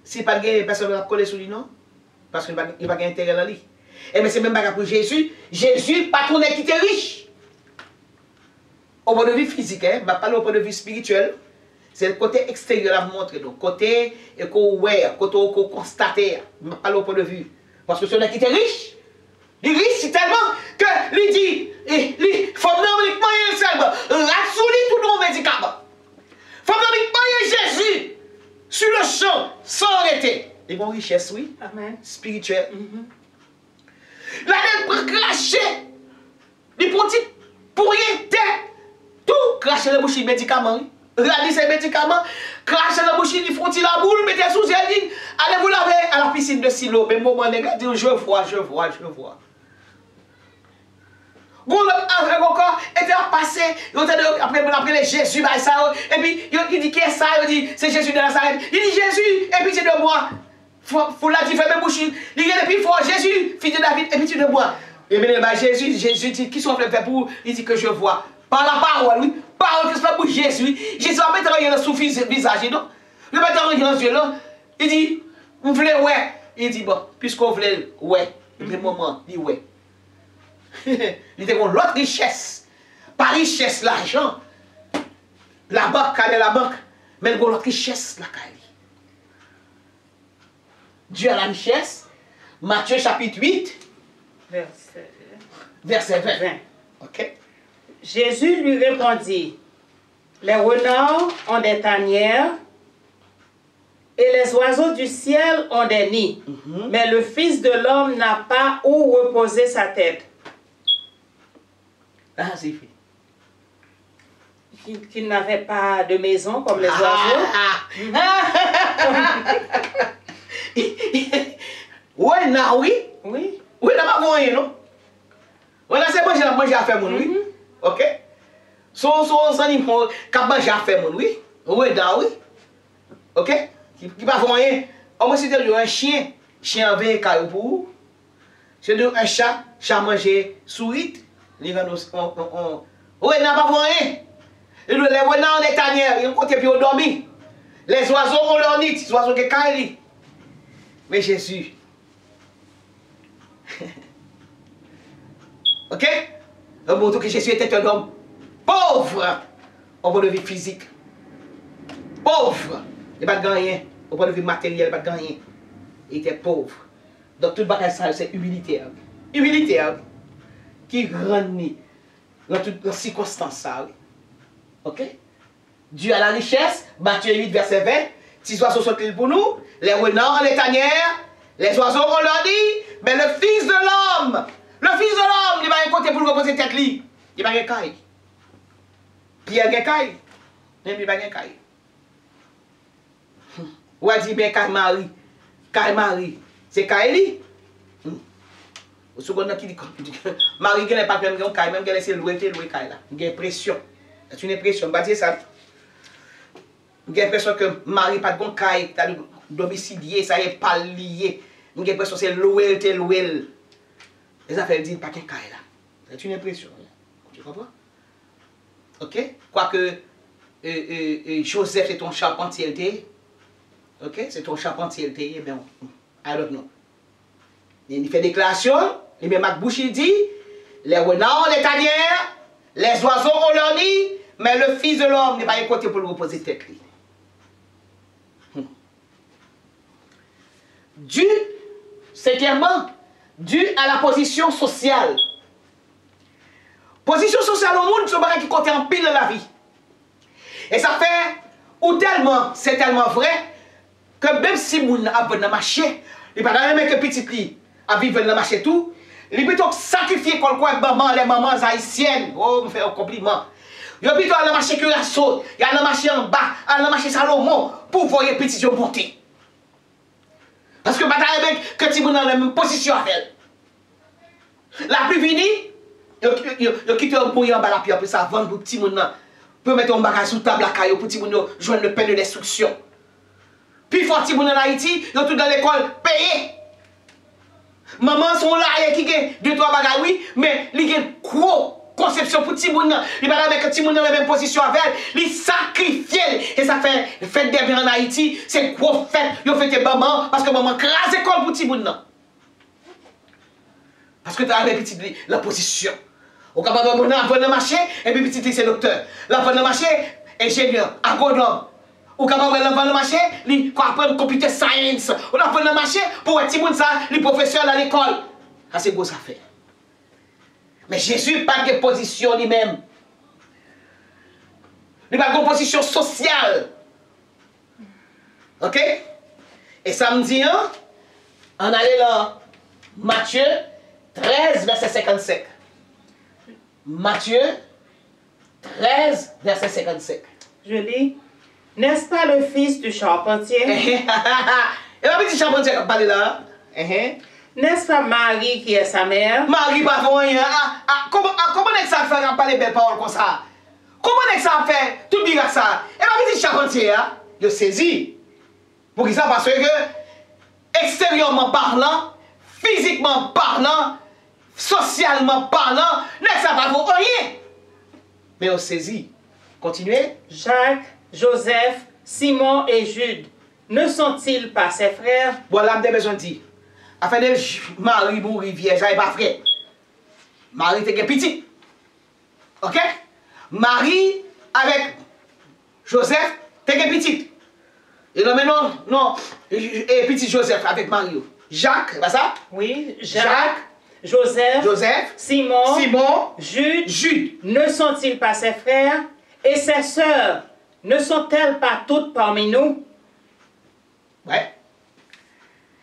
si pas de personne n'a collé sur lui, non? Parce qu'il n'y a pas d'intérêt dans lui. Et mais c'est même pas pour Jésus. Jésus, patron qui était riche. Au point de vue physique, je parle au point de vue spirituel. C'est le côté extérieur à vous montrer. Donc, côté qu'on constate. Je parle au point de vue. Parce que celui qui était riche, il est riche tellement que lui dit, il faut nommer le seulement, rassouli tout le médicament. Il faut nommer Jésus sur le champ, sans arrêter. Ils vont richesse, oui. Amen. Spirituelle. La tête pour cracher. Les petits pour rien tête. Tout cracher le bouche de médicaments, oui. Regardez ces médicaments, cracher la bouche, ils font la boule, mettez sous elle, allez vous laver à la piscine de silo. Mais moment, regardez, je vois. Bon, encore, était passé, après les Jésus, et puis il dit qui est ça, il dit c'est Jésus de Nazareth. Il dit Jésus, et puis c'est de moi. Faut la dire, fermez bouche. Il dit, et puis il faut Jésus, fils de David, et puis tu de moi. Et bien, Jésus dit, qui sont fait pour, il dit que je vois. Par la parole, oui. Parole qui se fait pour Jésus. Jésus va mettre rien sous le visage, non? Il va mettre rien dans les yeux, là. Il dit, vous voulez, ouais. Il dit, bon, puisqu'on voulait, ouais. Le moment, il dit, ouais. Il dit, l'autre richesse. Pas richesse, l'argent. La banque, la banque. Mais l'autre richesse, la caille. Dieu a la richesse. Matthieu chapitre 8. Verset 20. Ok? Jésus lui répondit, les renards ont des tanières et les oiseaux du ciel ont des nids, mais le Fils de l'homme n'a pas où reposer sa tête. Ah, c'est fait. Qu'il n'avait pas de maison comme les oiseaux. Ouais, non, oui. Oui. Oui, là, pas moyen, non? Voilà, c'est bon, j'ai mangé à faire mon, oui. Ok? Son animal, qui a mangé à faire mon, oui. Oui, oui. Ok? Qui pas moyen. On va citer un chien. Chien avec un caillou pour. C'est un chat. Chat manger souris. Oui, n'a pas moyen. Les renards ont des tanières. Ils ont côté puis ils dormi. Les oiseaux ont leur nid. Les oiseaux qui caillent. Mais Jésus. Ok? On montre que Jésus était un homme pauvre au point de vue physique. Pauvre. Il n'a pas de rien. Au point de vue matériel, il n'a pas de rien. Il était pauvre. Donc tout le bagage ça, c'est humilité. Humilité qui rend dans toutes les circonstances. Ok? Dieu a la richesse, Matthieu 8, verset 20. Petits oiseaux sont ils pour nous, les renards en les tanières, les oiseaux on leur dit, mais le Fils de l'homme, il va y côté pour nous reposer tête li. Il va y avoir caille. Pierre a caille. Même il va y avoir caille. Ou a dit, mais caille Marie, c'est caille li. Au second qui dit, Marie n'est pas même caille, même qu'elle essaie de louer caille là. Il y a une pression. C'est une impression, bah dire ça. J'ai l'impression que Marie pas de bon caille, t'as domicilié, ça est pas lié. J'ai l'impression que c'est louel. Les affaires disent pas qu'un caille là. C'est une impression. Tu comprends? Ok? Quoique Joseph c'est ton charpentier. Ok? C'est ton charpentier. Eh bien, alors non. Il fait déclaration, il met Mac Bouche, il dit, les renards ont les tanières, les oiseaux ont leur nid, mais le Fils de l'homme n'est pas écouté pour le reposer tête. Dû, c'est clairement dû à la position sociale. Position sociale au monde, c'est un qui compte en pile de la vie. Et ça fait, c'est tellement vrai, que même si moun a besoin de marcher, il n'y a pas même que petit li a vivre dans le marché tout, il peut sacrifier quoi maman, les mamans haïtiennes. Oh, me fait un compliment. Il peut aller marcher Curaçao, il y a le marché en bas, il y a le marché Salomon, pour voir les petits yeux monter. Parce que bataille avec que tu es dans la même position avec elle. La plus finie, il quitte un bouillon en bas la pierre, puis ça vend pour petit monde, pour mettre un bagage sous table à caillou, pour petit monde joindre le pain de destruction. Puis faut petit monde en Haïti, ils sont tous dans l'école payés. Maman sont là, qui gagne 2-3 bagages, oui, mais ils gagnent gros conception pour petit monde. Il va avec petit monde dans la même position avec elle, ils sacrifient. Et ça fait fête des biens en Haïti, c'est gros fête. Ils ont fait maman, parce que maman crase l'école pour petit monde. Parce que tu as avec petit la position. Au cas où on a un marché, et puis petit c'est docteur. L'enfant de marché, ingénieur, agronome. Ou capable de l'enfant de marché, il apprendre computer science. Ou l'enfant de marché, pour être petit monde ça, les professeurs à l'école. Ça c'est beau ça fait. Mais Jésus n'a pas de position lui-même. Il n'a pas de position sociale. Ok? Et samedi, on allait là, Matthieu 13, verset 55. Matthieu 13, verset 55. Je lis. N'est-ce pas le fils du charpentier? Et ma petite charpentier qui a parlé là. N'est-ce pas Marie qui est sa mère? Marie pas rien. Comment est-ce que ça fait parler belles paroles comme ça? Comment est-ce que ça fait tout bien ça? Et ma petite charpentier, je saisis. Pour ça, parce que extérieurement parlant, physiquement parlant, socialement parlant, n'est-ce pas pour rien? Mais on saisit. Continuez. Jacques, Joseph, Simon et Jude, ne sont-ils pas ses frères? Voilà, je besoin de dire. Afin de Marie mourir vierge, elle n'est pas frère. Marie était petit. Ok? Marie avec Joseph était petit. Et là maintenant, non, et petit Joseph avec Marie. Jacques, c'est ça? Oui, Jacques, Joseph, Simon, Jude, ne sont-ils pas ses frères? Et ses sœurs, ne sont-elles pas toutes parmi nous? Ouais.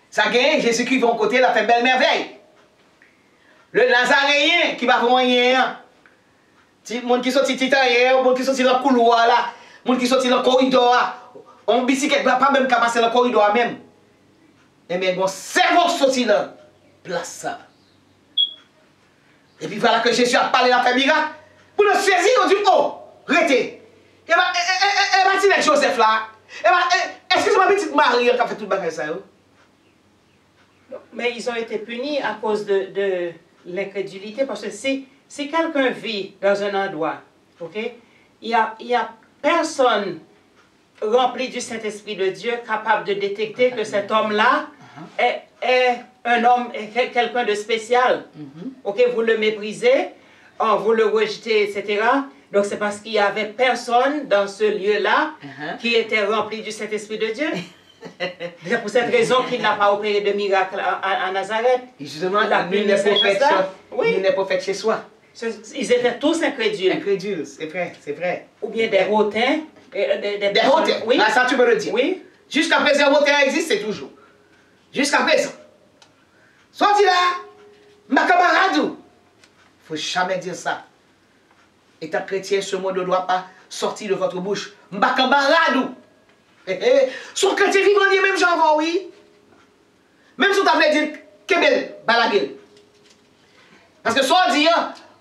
Ça gagne, Jésus-Christ va côté, la fait belle merveille. Le Nazaréen qui va voir rien. Les gens qui sont sortis les gens qui sont sortis dans le couloir là, les gens qui sont sortis dans le corridor. On bicyclette ne va pas même passer dans le corridor même. Et bien, bon, cerveau sorti là, place ça. Et puis voilà que Jésus a parlé de la fait miracle. Pour le saisir, on dit, oh, arrêtez. Et va dire Joseph là. Est-ce que c'est ma petite Marie qui a fait tout le bagage ça? Mais ils ont été punis à cause de l'incrédulité, parce que si quelqu'un vit dans un endroit, ok, il y a personne rempli du Saint-Esprit de Dieu capable de détecter que cet homme-là est un homme, quelqu'un de spécial. Ok, vous le méprisez, oh, vous le rejetez, etc. Donc c'est parce qu'il n'y avait personne dans ce lieu-là qui était rempli du Saint-Esprit de Dieu. C'est pour cette raison qu'il n'a pas opéré de miracle à Nazareth. Et justement, nul n'est prophète chez soi. Ils étaient tous incrédules. Incrédules, c'est vrai, c'est vrai. Ou bien des hautains. Des hautains, oui. Ah, ça tu peux le dire. Oui. Jusqu'à présent, hautains existe, c'est toujours. Jusqu'à présent. Sorti là, ma camarade. Il ne faut jamais dire ça. Étant chrétien, ce mot ne doit pas sortir de votre bouche. Ma camarade. Son chrétien vivant dit même j'en oui. Même si tu as dit Kebel, Balagel. Parce que soit dit,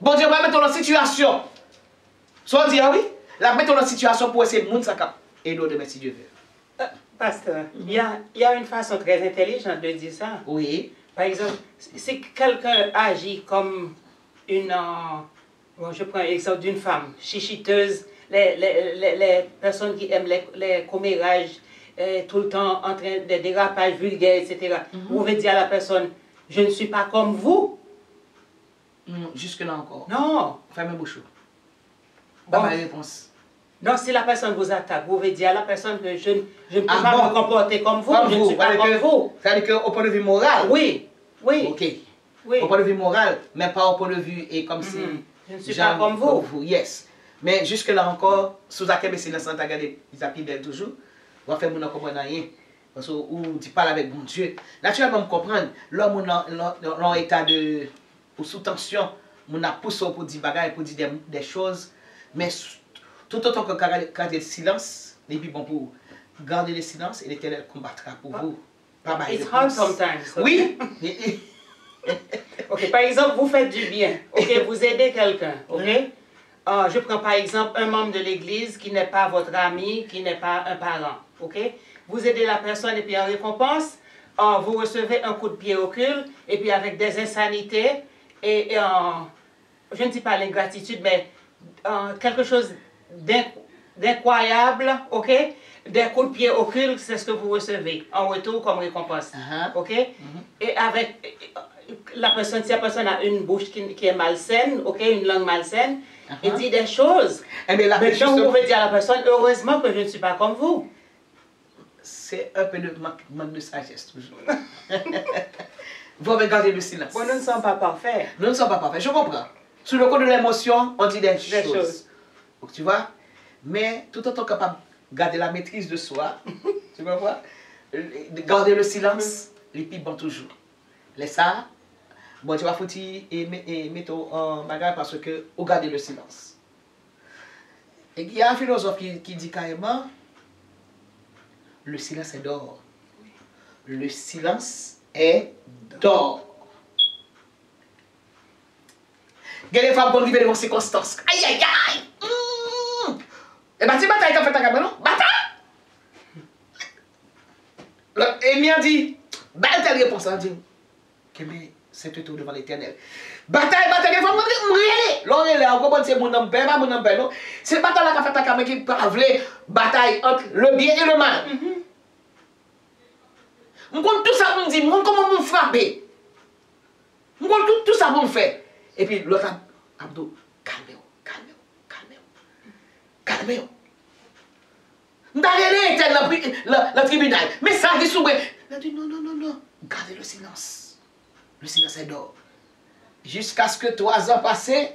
bon Dieu va mettre dans situation. Soit dit, oui, la mettre dans situation pour essayer de monde ça cap. Et d'autres, mais si Dieu veut. Pasteur, il y a une façon très intelligente de dire ça. Oui. Par exemple, si quelqu'un agit comme une... bon, je prends l'exemple d'une femme chichiteuse, les personnes qui aiment les commérages, tout le temps en train de dérapages vulgaires, etc. Vous pouvez dire à la personne, je ne suis pas comme vous. Jusque-là encore. Non. Fermez bouche. Bon. Ma réponse. Non, si la personne vous attaque, vous pouvez dire à la personne que je ne peux pas me comporter comme vous, je ne suis pas comme vous. C'est-à-dire qu'au point de vue moral. Oui, oui. Ok. Oui. Au point de vue moral, mais pas au point de vue et comme si... Je ne suis pas comme vous. Yes. Mais jusque-là encore, sous laquelle mais c'est l'instant à regarder, ils appellent toujours, on va faire mon comprendre rien. Parce que où tu parles avec mon Dieu. Naturellement, on comprend. L'homme dans état de... ou sous tension, on a poussé pour dire bagaille, pour dire des choses. Mais tout autant que garder le silence, et puis bon, pour garder le silence, et l'Éternel combattra pour vous. It's hard sometimes. Oui. Ok, par exemple, vous faites du bien. Ok, vous aidez quelqu'un. Ok. Je prends par exemple un membre de l'église qui n'est pas votre ami, qui n'est pas un parent. Ok. Vous aidez la personne et puis en récompense, vous recevez un coup de pied au cul et puis avec des insanités et je ne dis pas l'ingratitude, mais quelque chose d'incroyable, ok? Des coups de pied au cul, c'est ce que vous recevez en retour comme récompense, ok? Et avec la personne, si la personne a une bouche qui est malsaine, ok, une langue malsaine, et dit des choses, maintenant vous pouvez dire à la personne, heureusement que je ne suis pas comme vous. C'est un peu de manque de sagesse toujours. Vous regardez le silence. Bon, nous ne sommes pas parfaits. Nous ne sommes pas parfaits, je comprends. Sous le coup de l'émotion, on dit des choses. Donc, tu vois, mais tout autant capable de garder la maîtrise de soi, tu vois, garder le silence, les pipes vont toujours. Laisse ça, bon, tu vas foutre et mettre en bagarre parce que vous gardez le silence. Et il y a un philosophe qui dit carrément, le silence est d'or. Le silence est d'or. Il y a des femmes qui vivent dans des circonstances. Aïe, aïe, aïe. Et bien, tu bataille, tu as fait ta caméra, non? Bataille. Et il a dit, bataille, réponse. Il dit, c'est tout devant l'Éternel. Bataille, bataille, il faut me relais. On comprend que c'est mon nom, pas mon nom, non? C'est bataille qui a fait ta caméra qui parle, bataille entre le bien et le mal. Je compte tout ça pour me dire, comment me frapper. Je compte tout ça pour me faire. Et puis l'autre, Abdou, calmez-vous, calmez-vous, calmez-vous, calmez-vous. Je vais aller le tribunal. Mais ça dit souvent. Il a dit non, non, non, non. Gardez le silence. Le silence est d'or. Jusqu'à ce que 3 ans passés,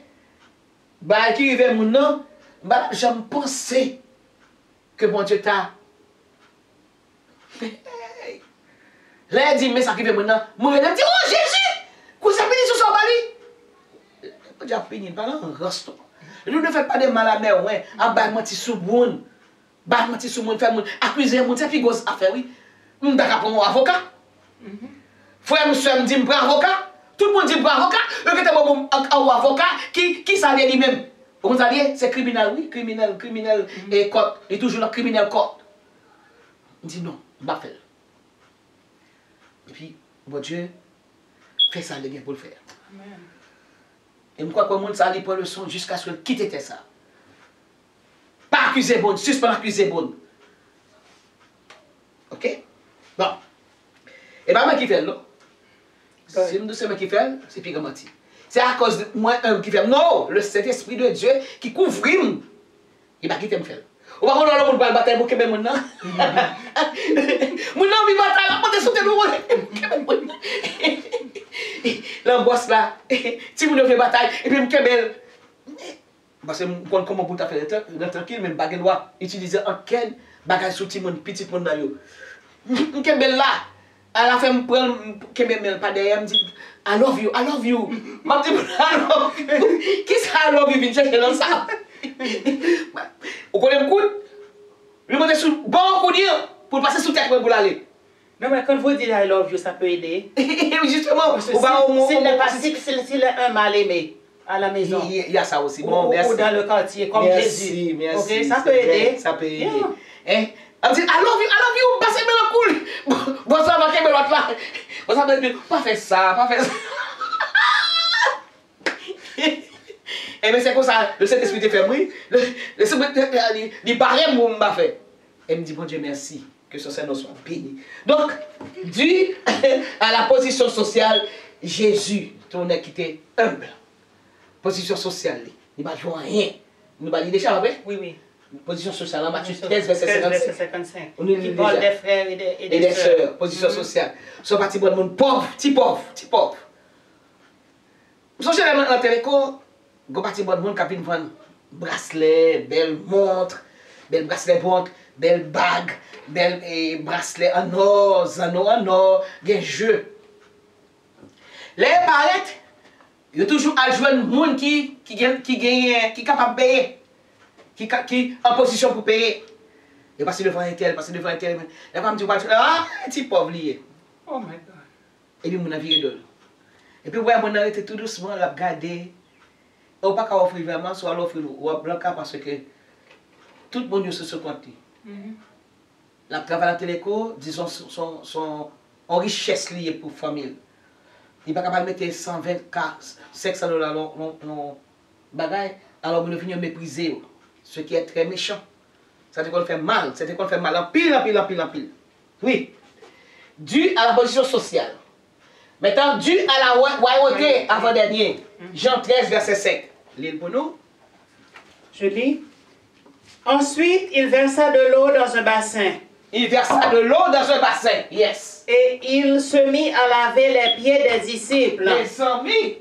bah, qui arrive mon nom, bah, j'aime penser que mon Dieu t'a. Là, il dit, mais ça qui fait maintenant, moi, je dis, oh Jésus, vous avez fini sur son bali. Je dis, fini, pas un restaurant. Nous ne faisons pas de mal à mer, ouais, à battre sous moun. Battre sous moun, faire moun, accuser moun, c'est puis grosse affaire, oui. Nous d'accord pour mon avocat. Frère, monsieur, me dit, je prends avocat. Tout le monde dit, je prends avocat. Le que tu un avocat qui s'allie lui-même. Vous allez, c'est criminel, oui, criminel, et code, et toujours le criminel code. Il dit non, je ne vais pas faire. Et puis, mon Dieu, fait ça, le bien pour le faire. Amen. Et je crois que le monde s'allie pour le son jusqu'à ce qu'il quitte ça. Pas accuser bon, suspend accuser bon. Ok? Bon. Et bien, moi qui fais là. Si je me dis qui fait, c'est plus garanti. C'est à cause de moi qui fait. Non, le Saint-Esprit de Dieu qui couvre. Il va quitter me faire. Ou pas qu'on a le bataille pour que même maintenant. Mon nom, il bataille, la porte sous le l'angoisse là, si vous devez bataille, et puis me parce que comment vous faire tranquille, même baguette doit utiliser un quel bagage sous petit monde là yo. Kebel là, à la fin me prend Kebel pas derrière me dit I love you. M'a dit I love you. Qui ça I love you vient chercher dans ça. Vous connaissez le coup? Lui monter sur bon coup dire pour passer sous tête pour l'aller. Non, mais quand vous dites I love you, ça peut aider. Justement, s'il est un mal aimé à la maison. Il y a ça aussi. Bon, merci. Ou dans le quartier, comme Jésus. Merci. Ok, ça peut aider. Ça peut aider. Hein? Elle dit, I love you, passez bien le cool. Bon, ça va qu'elle me l'autre là. Bon, ça va pas faire ça. Et mais c'est comme ça, le Saint-Esprit te fait oui. Le Saint-Esprit, il paraît mon m'a fait. Elle me dit, bon Dieu, merci. Que ce Seigneur soit béni. Donc, dû à la position sociale, Jésus, ton qui était humble. Position sociale, il ne va jouer rien. Il va dire déjà, après? Oui. Position sociale, en Matthieu 13, verset 55. On qui parle des frères et des sœurs. Position sociale. Son parti bon monde pauvre, petit pauvre. Vous songez dans le téléco, vous parti bon monde qui a pu prendre bracelet, belle montre, belle bracelet montre, belle bague, belle bracelet en or, des jeux. Les parettes, il y a toujours à jouer un monde qui est capable de payer. Qui est en position pour payer. Et passer devant un tel. La femme dit, petit pauvre lié. Oh my God. Et puis, mon avis est d'eux. Et puis, ouais, mon arrêté tout doucement, la regarder. On ne peut pas offrir vraiment, soit l'offrir ou à blanc parce que tout le monde se compte. La travail à la téléco, disons, son richesse liée pour la famille. Il n'est pas capable de mettre 120 $500 dans bagage, alors on finit mépriser. Ce qui est très méchant. Ça veut dire qu'on fait mal. Ça veut dire qu'on fait mal en pile. Oui. Dû à la position sociale. Maintenant, dû à la royauté avant-dernier. Jean 13, verset 5. L'île pour nous. Je lis. Ensuite, il versa de l'eau dans un bassin. Yes. Et il se mit à laver les pieds des disciples.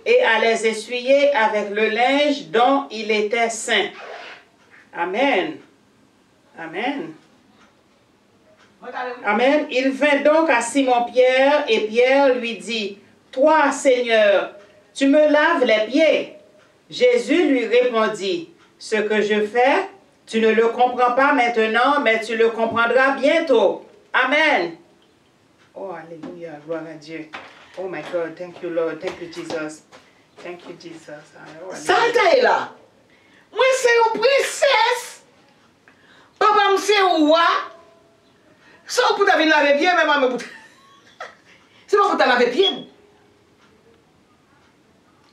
Et à les essuyer avec le linge dont il était saint. Amen. Il vint donc à Simon-Pierre et Pierre lui dit, « Toi, Seigneur, tu me laves les pieds. » Jésus lui répondit, « Ce que je fais, tu ne le comprends pas maintenant, mais tu le comprendras bientôt. » Amen. Oh, alléluia, gloire à Dieu. Oh my God, thank you Lord, thank you Jesus. Thank you Jesus. Oh, ça est là. Moi, c'est une princesse. Papa, c'est roi. Ça, pour t'avoir lavé bien, même c'est pas pour t'avoir lavé bien.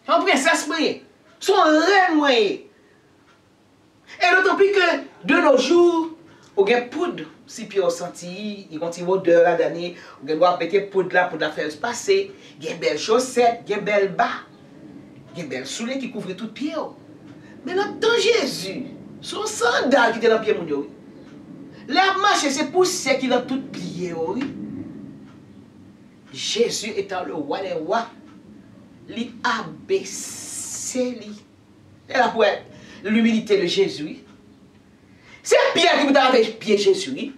Une princesse, son reine, moi. Et d'autant plus que de nos jours, on a poudre. Si puis on senti, il y a une odeur là d'année, on doit mettre poudre là pour la faire se passer. Il y a des belles chaussettes, il y a des belles bas, il y a des belles souliers qui couvrent tout pied. Mais dans Jésus, son sandal qui était dans le pied, mon la marche, c'est poussière qui est dans tout pied. Jésus étant le roi des rois, il a baissé. Et là pour l'humilité de Jésus. C'est Pierre qui peut laver les pieds de Jésus.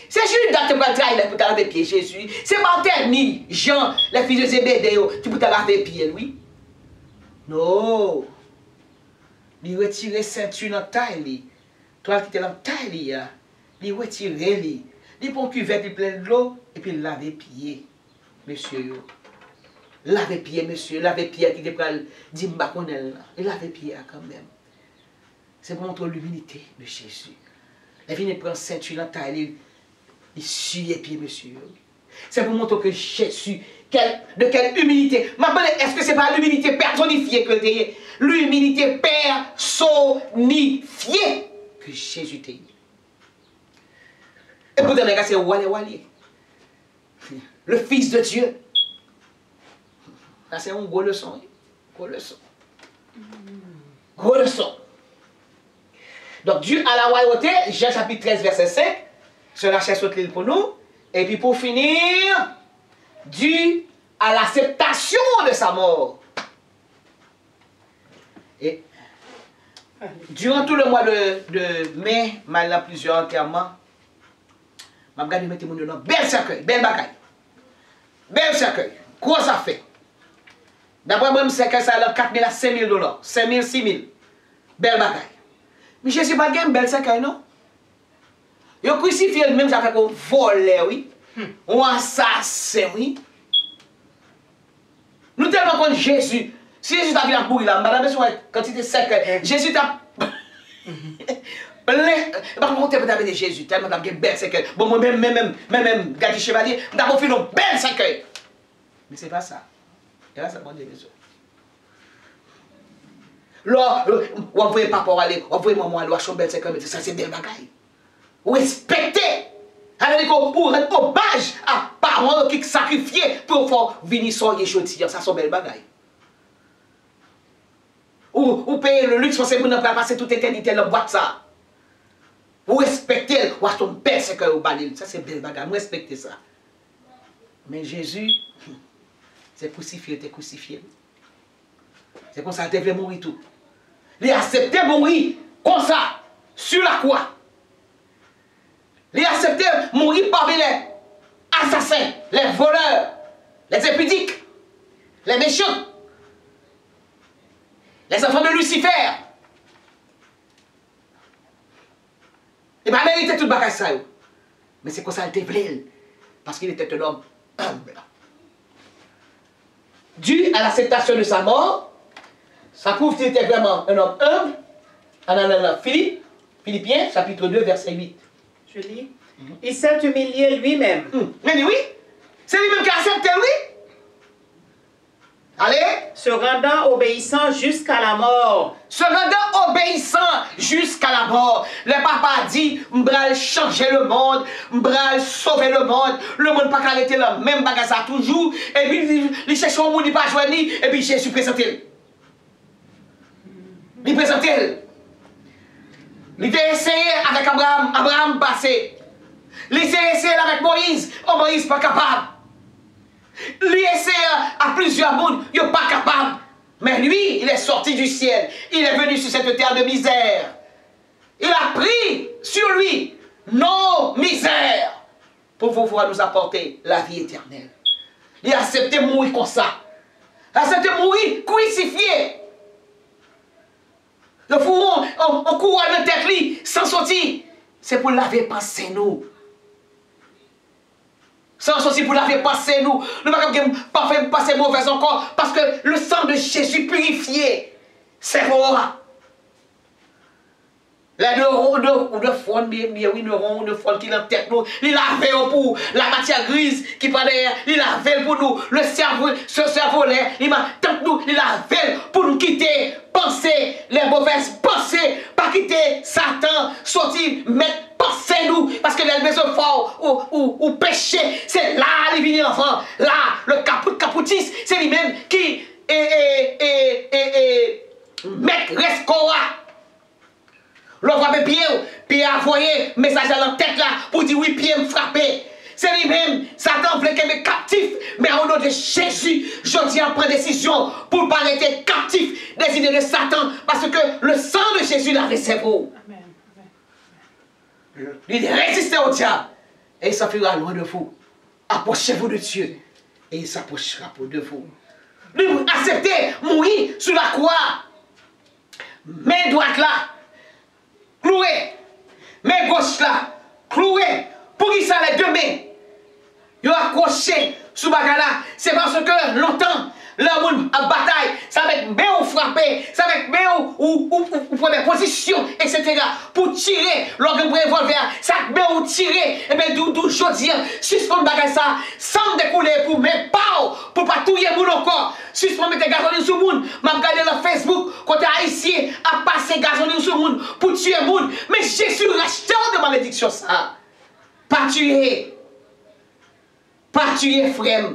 C'est Judas qui peut trahir pour laver les pieds de Jésus. C'est Barthélemy, Jean, les fils de Zébédée qui peut laver les pieds, lui. Non. Il retire ceinture dans la taille. Toi qui es dans la taille, il retire les. Il prend une cuvette plein de l'eau et puis il lave les pieds. Monsieur. Lave les pieds, monsieur. Lave les pieds qui te prend d'imbaconel. Il lave les pieds quand même. C'est pour montrer l'humilité de Jésus. Il vient prendre ceinture dans la taille. Il suit les pieds, monsieur. C'est pour montrer que Jésus, de quelle humilité. Est-ce que ce n'est pas l'humilité personnifiée que tu es? L'humilité personnifiée que Jésus t'a dit. Et pour te dire, c'est Wale. Le Fils de Dieu. Ça, c'est une bonne leçon. Gros leçon. Gros leçon. Donc, Dieu à la royauté, Jean chapitre 13, verset 5, cela cherche autre ligne pour nous. Et puis pour finir, Dieu à l'acceptation de sa mort. Et durant tout le mois de mai, malgré plusieurs enterrements, je vais mettre mon nom. Bel cercueil, belle bagaille. Bel cercueil, gros affaire. D'abord, moi, je sais que ça a 4 000 à 5 000 $. 5 000, 6 000. Belle bagaille. Mais je ne sais pas un bel cercueil, non? Ils ont crucifié le même, ça fait qu'on vole, oui. On assassin, oui. Nous tellement contre Jésus. Si Jésus t'a vu la bouille là, madame, quand il était sec, Jésus t'a. Par contre, on t'a dit Jésus, tellement t'as un bel cercueil. Bon, moi, même, Gadi Chevalier, d'abord fait un bel cercueil. Mais c'est pas ça. Et là, ça m'a dit Jésus. Là, on voyait papa aller, on voyait maman aller, on bel cercueil, mais ça, c'est belle bagaille. Respectez. Alors, pour rendre hommage à parents qui sacrifiaient pour faire venir soigner chaudière, ça, c'est belle bagaille. Ou payer le luxe, c'est pour ne pas passer toute éternité dans la boîte ça. Vous respectez, ou à son père, c'est que vous balayez. Ça, c'est belle bagaille. Vous respectez ça. Mais Jésus, c'est crucifié, t'es crucifié. C'est pour ça qu'il devait mourir tout. Il a accepté mourir comme ça, sur la croix. Il a accepté mourir parmi les assassins, les voleurs, les impudiques, les méchants, les enfants de Lucifer. Il m'a mérité tout le bagage ça. Mais c'est comme ça qu'il était parce qu'il était un homme humble. Dû à l'acceptation de sa mort, ça prouve qu'il était vraiment un homme humble. Philippiens, chapitre 2, verset 8. Je lis. Il s'est humilié lui-même. Mais oui, c'est lui-même qui a accepté, oui. Allez. Se rendant obéissant jusqu'à la mort. Se rendant obéissant jusqu'à la mort. Le papa a dit, m'bral changer le monde, m'bral sauver le monde pas arrêter là, même bagage ça toujours, et puis il cherche un monde, il pas joindre, et puis Jésus présente. Il présente. Il a essayé avec Abraham passé. Il a essayé avec Moïse, Moïse pas capable. Il a essayé à plusieurs mondes, il n'est pas capable. Mais lui, il est sorti du ciel. Il est venu sur cette terre de misère. Il a pris sur lui nos misères pour pouvoir nous apporter la vie éternelle. Il a accepté mourir comme ça. Il a accepté mourir crucifié. Le fourron, on court à notre tête, sans sortir. C'est pour laver passer nous. Sans sortir pour laver passer nous. Nous ne pouvons pas faire passer mauvais encore. Parce que le sang de Jésus purifié. C'est vrai. Les deux fonds, bien oui, deux fonds qui dans la tête nous. Il lave pour la matière grise qui pas derrière. Il lave pour nous. Le cerveau, ce cerveau-là, il m'a tant nous. Il lave pour nous quitter. Penser les mauvaises pensées. Pas quitter Satan. Sortir, mettre penser nous. Parce que les maisons fortes ou péché, c'est là les vignes enfants. Là, le capoutiste, c'est lui-même qui met rescora. L'on va Pierre a envoyé message à la tête là pour dire oui, Pierre me frappé. C'est lui-même, Satan voulait qu'il me captif, mais au nom de Jésus, je dis en prendre décision pour ne pas rester captif des idées de Satan, parce que le sang de Jésus l'a réservé. Amen. Il résistez au diable et il s'enfuira loin de vous. Approchez-vous de Dieu et il s'approchera de vous. Lui, acceptez, mourir sur la croix. Main droite là. Cloué, main gauche là, cloué, pour qui ça les deux mains, ils ont accroché sous bagala, c'est parce que longtemps, l'homme a bataille, ça va être main ou frapper, ça va être main ou prendre des positions, etc. Pour tirer, l'organe revolver, ça main ou tirer, et bien d'où choisir, suspendre bagage ça, sans découler pour mes pas, pour pas touiller mon encore. Suspendre mettre gasoline sur le monde, m'a regardé dans Facebook, côté haïtien, a passé gasoline sur le monde pour tuer le monde. Mais Jésus racheté de malédiction ça. Pas tuer. Pas tuer, frère.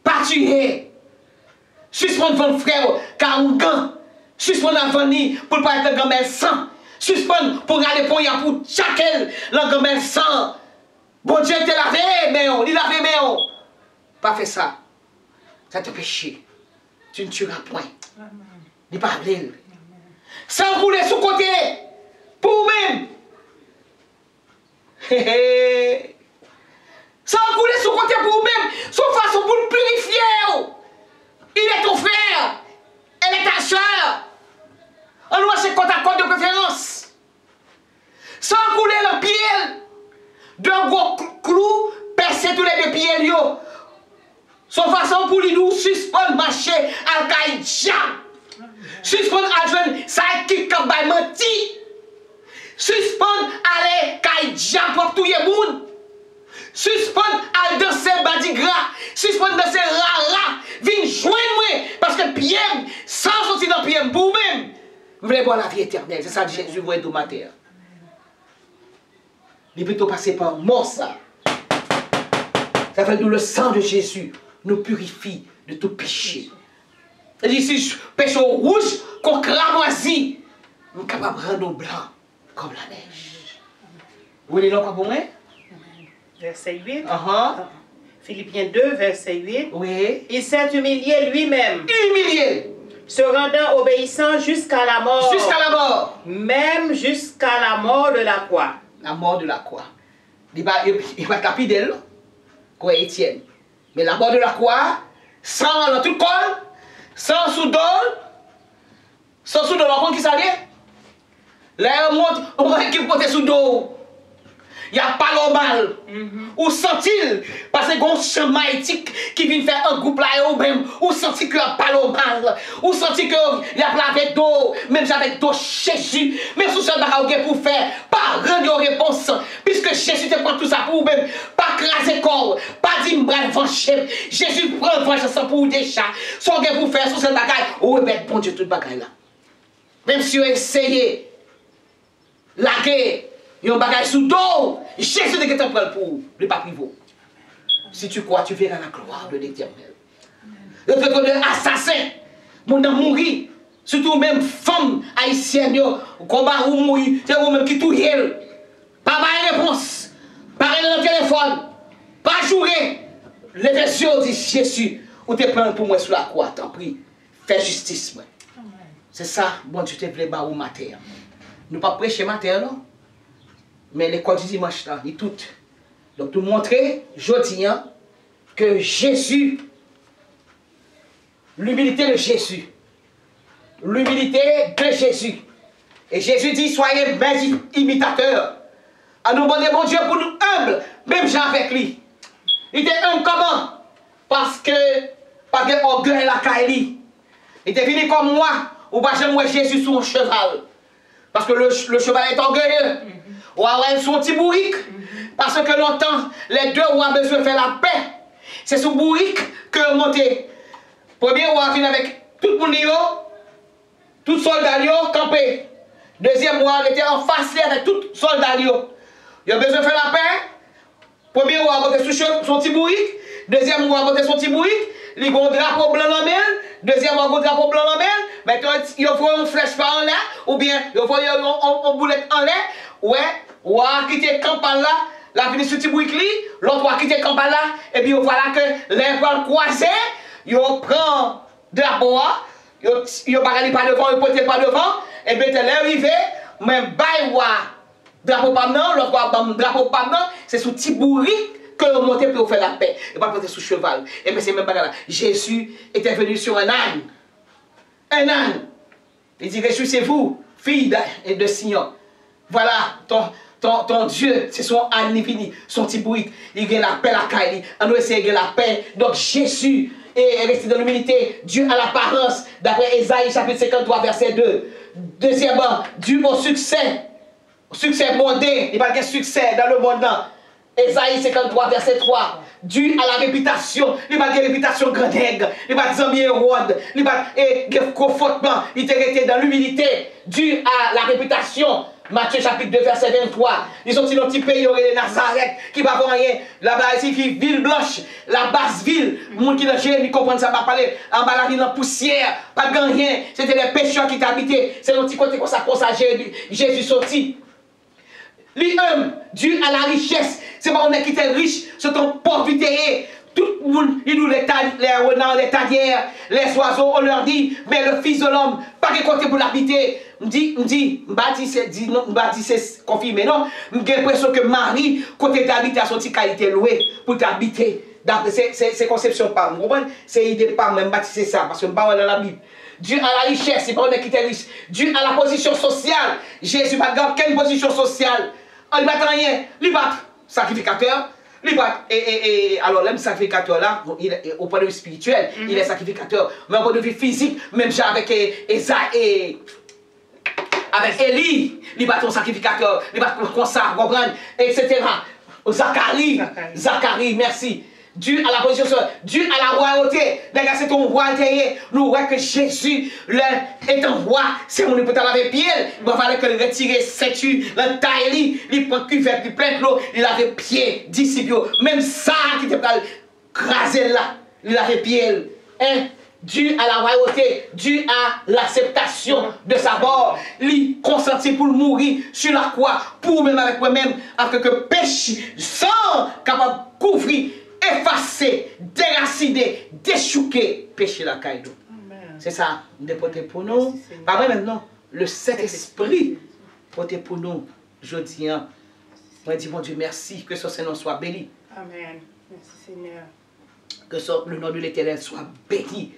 Pas tuer. Suspendre votre frère, car un gant. Suspendre avant ni pour pas être le grand-mère sang. Suspendre pour aller pour chaque le grand-mère sang. Bon Dieu te lavé, mais on, il lavé, mais on. Pas fait ça. Ça te péché. Tu ne tueras point. Il pas blé. Sans rouler sous côté. Pour vous-même. Sans rouler sous côté pour vous-même. Sauf façon pour le purifier. Il est ton frère. Elle est ta soeur. On doit se compte à compte de préférence. Sans rouler le pied. D'un gros clou percer tous les deux pieds. Son façon pour lui nous suspendre marcher à Kaïdja. Suspendre à jouer ça qui comme menti. Suspendre aller Kaïdja pour tout le monde. Suspendre à danser badigra. Suspendre danser rara. Viens joindre moi parce que Pierre sans sortir dans Pierre pour même. Vous voulez voir la vie éternelle. C'est ça que Jésus voit tout matin. Il est plutôt passé par mort ça. Ça fait que le sang de Jésus nous purifie de tout péché. Et ici, péché rouge qu'on cramoisit, nous sommes capables de rendre blanc comme la neige. Vous voulez pas pour moi? Verset 8. Philippiens 2, verset 8. Oui. Il s'est humilié lui-même. Humilié. Se rendant obéissant jusqu'à la mort. Jusqu'à la mort. Même jusqu'à la mort de la croix. La mort de la croix. Il va être lapidé, quoi Étienne. Mais la mort de la croix, sans dans tout le corps, sans sous-dol, on qui ça vient? Là, on monte qui porte sous-dol. Il n'y a pas normal. Ou sent-il, parce que un chemin éthique qui vient faire un groupe là ou même, ou sent-il qu'il n'y a pas normal. Ou sent-il qu'il y a plein avec d'eau, même avec d'eau Jésus. Même si ce n'est pour faire, pas rendre réponse. Puisque Jésus te prend tout ça pour vous-même. Pas craser corps, pas dire m'bral vencher. Jésus prend vengeance pour vous déjà. Son gars pour faire, sur cette bagaille, ou bête, bon Dieu, toute bagaille là. Même si vous essayez, la guerre, il y a un bagage sous dos. Jésus ne t'en prend pour le pas privé. Si tu crois, tu verras la gloire de l'Éternel. Le peuple de assassin, mon homme mourir. Surtout même femme haïtienne, combat ou mourir, c'est vous-même qui touille. Pas de réponse. Pas dans le téléphone. Pas jouer. Les versions dit Jésus, ou te prends pour moi sur la croix, t'en prie. Fais justice, moi. C'est ça, bon Dieu te plaît, ou matin. Nous pas prêcher matin, non? Mais l'école du dimanche là, il tout. Donc, nous montrer, je dis, que Jésus, l'humilité de Jésus, l'humilité de Jésus. Et Jésus dit, soyez mes imitateurs. À nous demander, mon Dieu, pour nous humbles, même Jean avec lui. Il était humble comment? Parce que, pas d'orgueil la Kaili. Il était venu comme moi, ou pas j'aimerais Jésus sur un cheval. Parce que le cheval est orgueilleux. Ou avoir son petit bourrique. Parce que longtemps, les deux ont besoin de faire la paix. C'est sous bourrique que monter. Premier roi vient avec tout le monde, tout soldat campé. Deuxième roi était en face avec tout soldat. Il a besoin de faire la paix. Premier roi a monté son petit bourrique. Deuxième roi a monté son petit bourrique. Il a un drapeau blanc dans la main. Deuxième roi a un drapeau blanc dans la main. Maintenant, il faut une flèche par en l'air. Ou bien, il faut une boulette en l'air. Ouais, ou a quitté campagne là, la fini sur petit bourrique, l'autre a quitté campagne là, et puis voilà que les bras croisés, ils prennent drapeau, ils parlent pas devant, ils portent pas devant, et bien t'es arrivé, même bail drapeau pas maintenant, l'autre drapeau pas maintenant, c'est sur petit bourrique que vous montez pour faire la paix, et pas porter sous cheval. Et bien c'est même pas là. Jésus était venu sur un âne. Un âne. Il dit, réjouissez-vous, fille de Sion. Voilà, ton Dieu, c'est son âne fini, son petit bruit. Il gagne la paix, la caille. On doit essayer de gagner la paix. Donc Jésus est resté dans l'humilité. Dieu a l'apparence, d'après Ésaïe chapitre 53, verset 2. Deuxièmement, Dieu au succès. Succès mondain. Il n'y a pas de succès dans le monde. Ésaïe 53, verset 3. Dieu a la réputation. Il n'y a pas de réputation grandègue. Il n'y a pas de zambie rôde. Il n'y a pas de confortement. Il était resté dans l'humilité. Dieu a la réputation Matthieu chapitre 2, verset 23. Ils sont dans un petit pays, les Nazareth, qui va voir rien. Là-bas, ici, ville blanche, la basse ville. Les gens qui dans ils comprennent ça, va parler. En bas, la ville en poussière, pas de rien. C'était les pécheurs qui t'habitaient. C'est un petit côté comme ça, Jésus sorti. L'homme, dû à la richesse, c'est pas on est qui était riche, c'est ton pauvre terre. Tout le monde, il nous les renards, les tanières, les oiseaux, on leur dit, mais le fils de l'homme, pas de côté pour l'habiter. C'est confirmé, non? J'ai l'impression que Marie, côté d'habiter, a son petit qualité louée pour t'habiter. C'est conception pas, vous comprenez? C'est idée pas, même bâtissé ça, parce que je dans la Bible. Dû à la richesse, c'est pas on est qui était riche. Dû à la position sociale, Jésus n'a pas quelle position sociale. On ne bat rien, il bat sacrificateur. Alors, l'homme sacrificateur là, au point de vue spirituel, il est sacrificateur. Mais au point de vue physique, même avec Élie, il bat ton sacrificateur, il bat comme ça, etc. Zacharie, merci. Dû à la position, dû à la royauté. Regarde, c'est ton royauté. Nous voyons que Jésus est un roi. C'est mon peut laver pied. Il va falloir que le retirer ceinture, le taille, il prend cuvette, il plein de l'eau, il lave pied, disciple. Même ça qui te parle, craser là, il lave pied. Hein? Dû à la royauté, dû à l'acceptation de sa mort, il consentit pour mourir sur la croix, pour même avec moi-même, afin que péché, sans capable de couvrir, effacer, déraciner, déchouquer, péché la caille. C'est ça, déporté pour nous. Pas vrai maintenant, le Saint-Esprit porté pour nous, je dis, moi dis mon Dieu, merci, que son nom soit béni. Amen. Merci Seigneur. Que le nom de l'Éternel soit béni.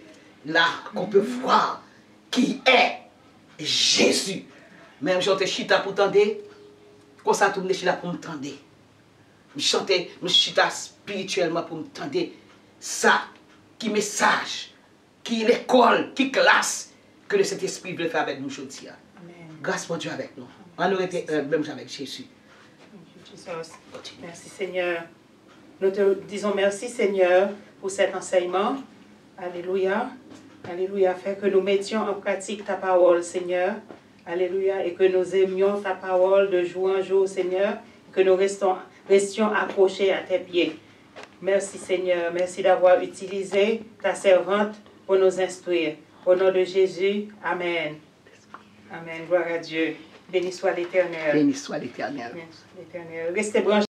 Là, qu'on peut voir qui est Jésus. Même chanter chita pour tendre, comme ça, tout le monde chita pour me tendre. Je chantais, je chita spirituellement pour me tendre. Ça, qui message, qui l'école, qui classe, que le Saint-Esprit veut faire avec nous aujourd'hui. Grâce mon Dieu avec nous. On aurait été même avec Jésus. Merci Seigneur. Nous te disons merci Seigneur pour cet enseignement. Alléluia. Alléluia. Fais que nous mettions en pratique ta parole, Seigneur. Alléluia. Et que nous aimions ta parole de jour en jour, Seigneur. Que nous restions accrochés à tes pieds. Merci, Seigneur. Merci d'avoir utilisé ta servante pour nous instruire. Au nom de Jésus. Amen. Amen. Gloire à Dieu. Béni soit l'Éternel. Béni soit l'Éternel. Restez branchés.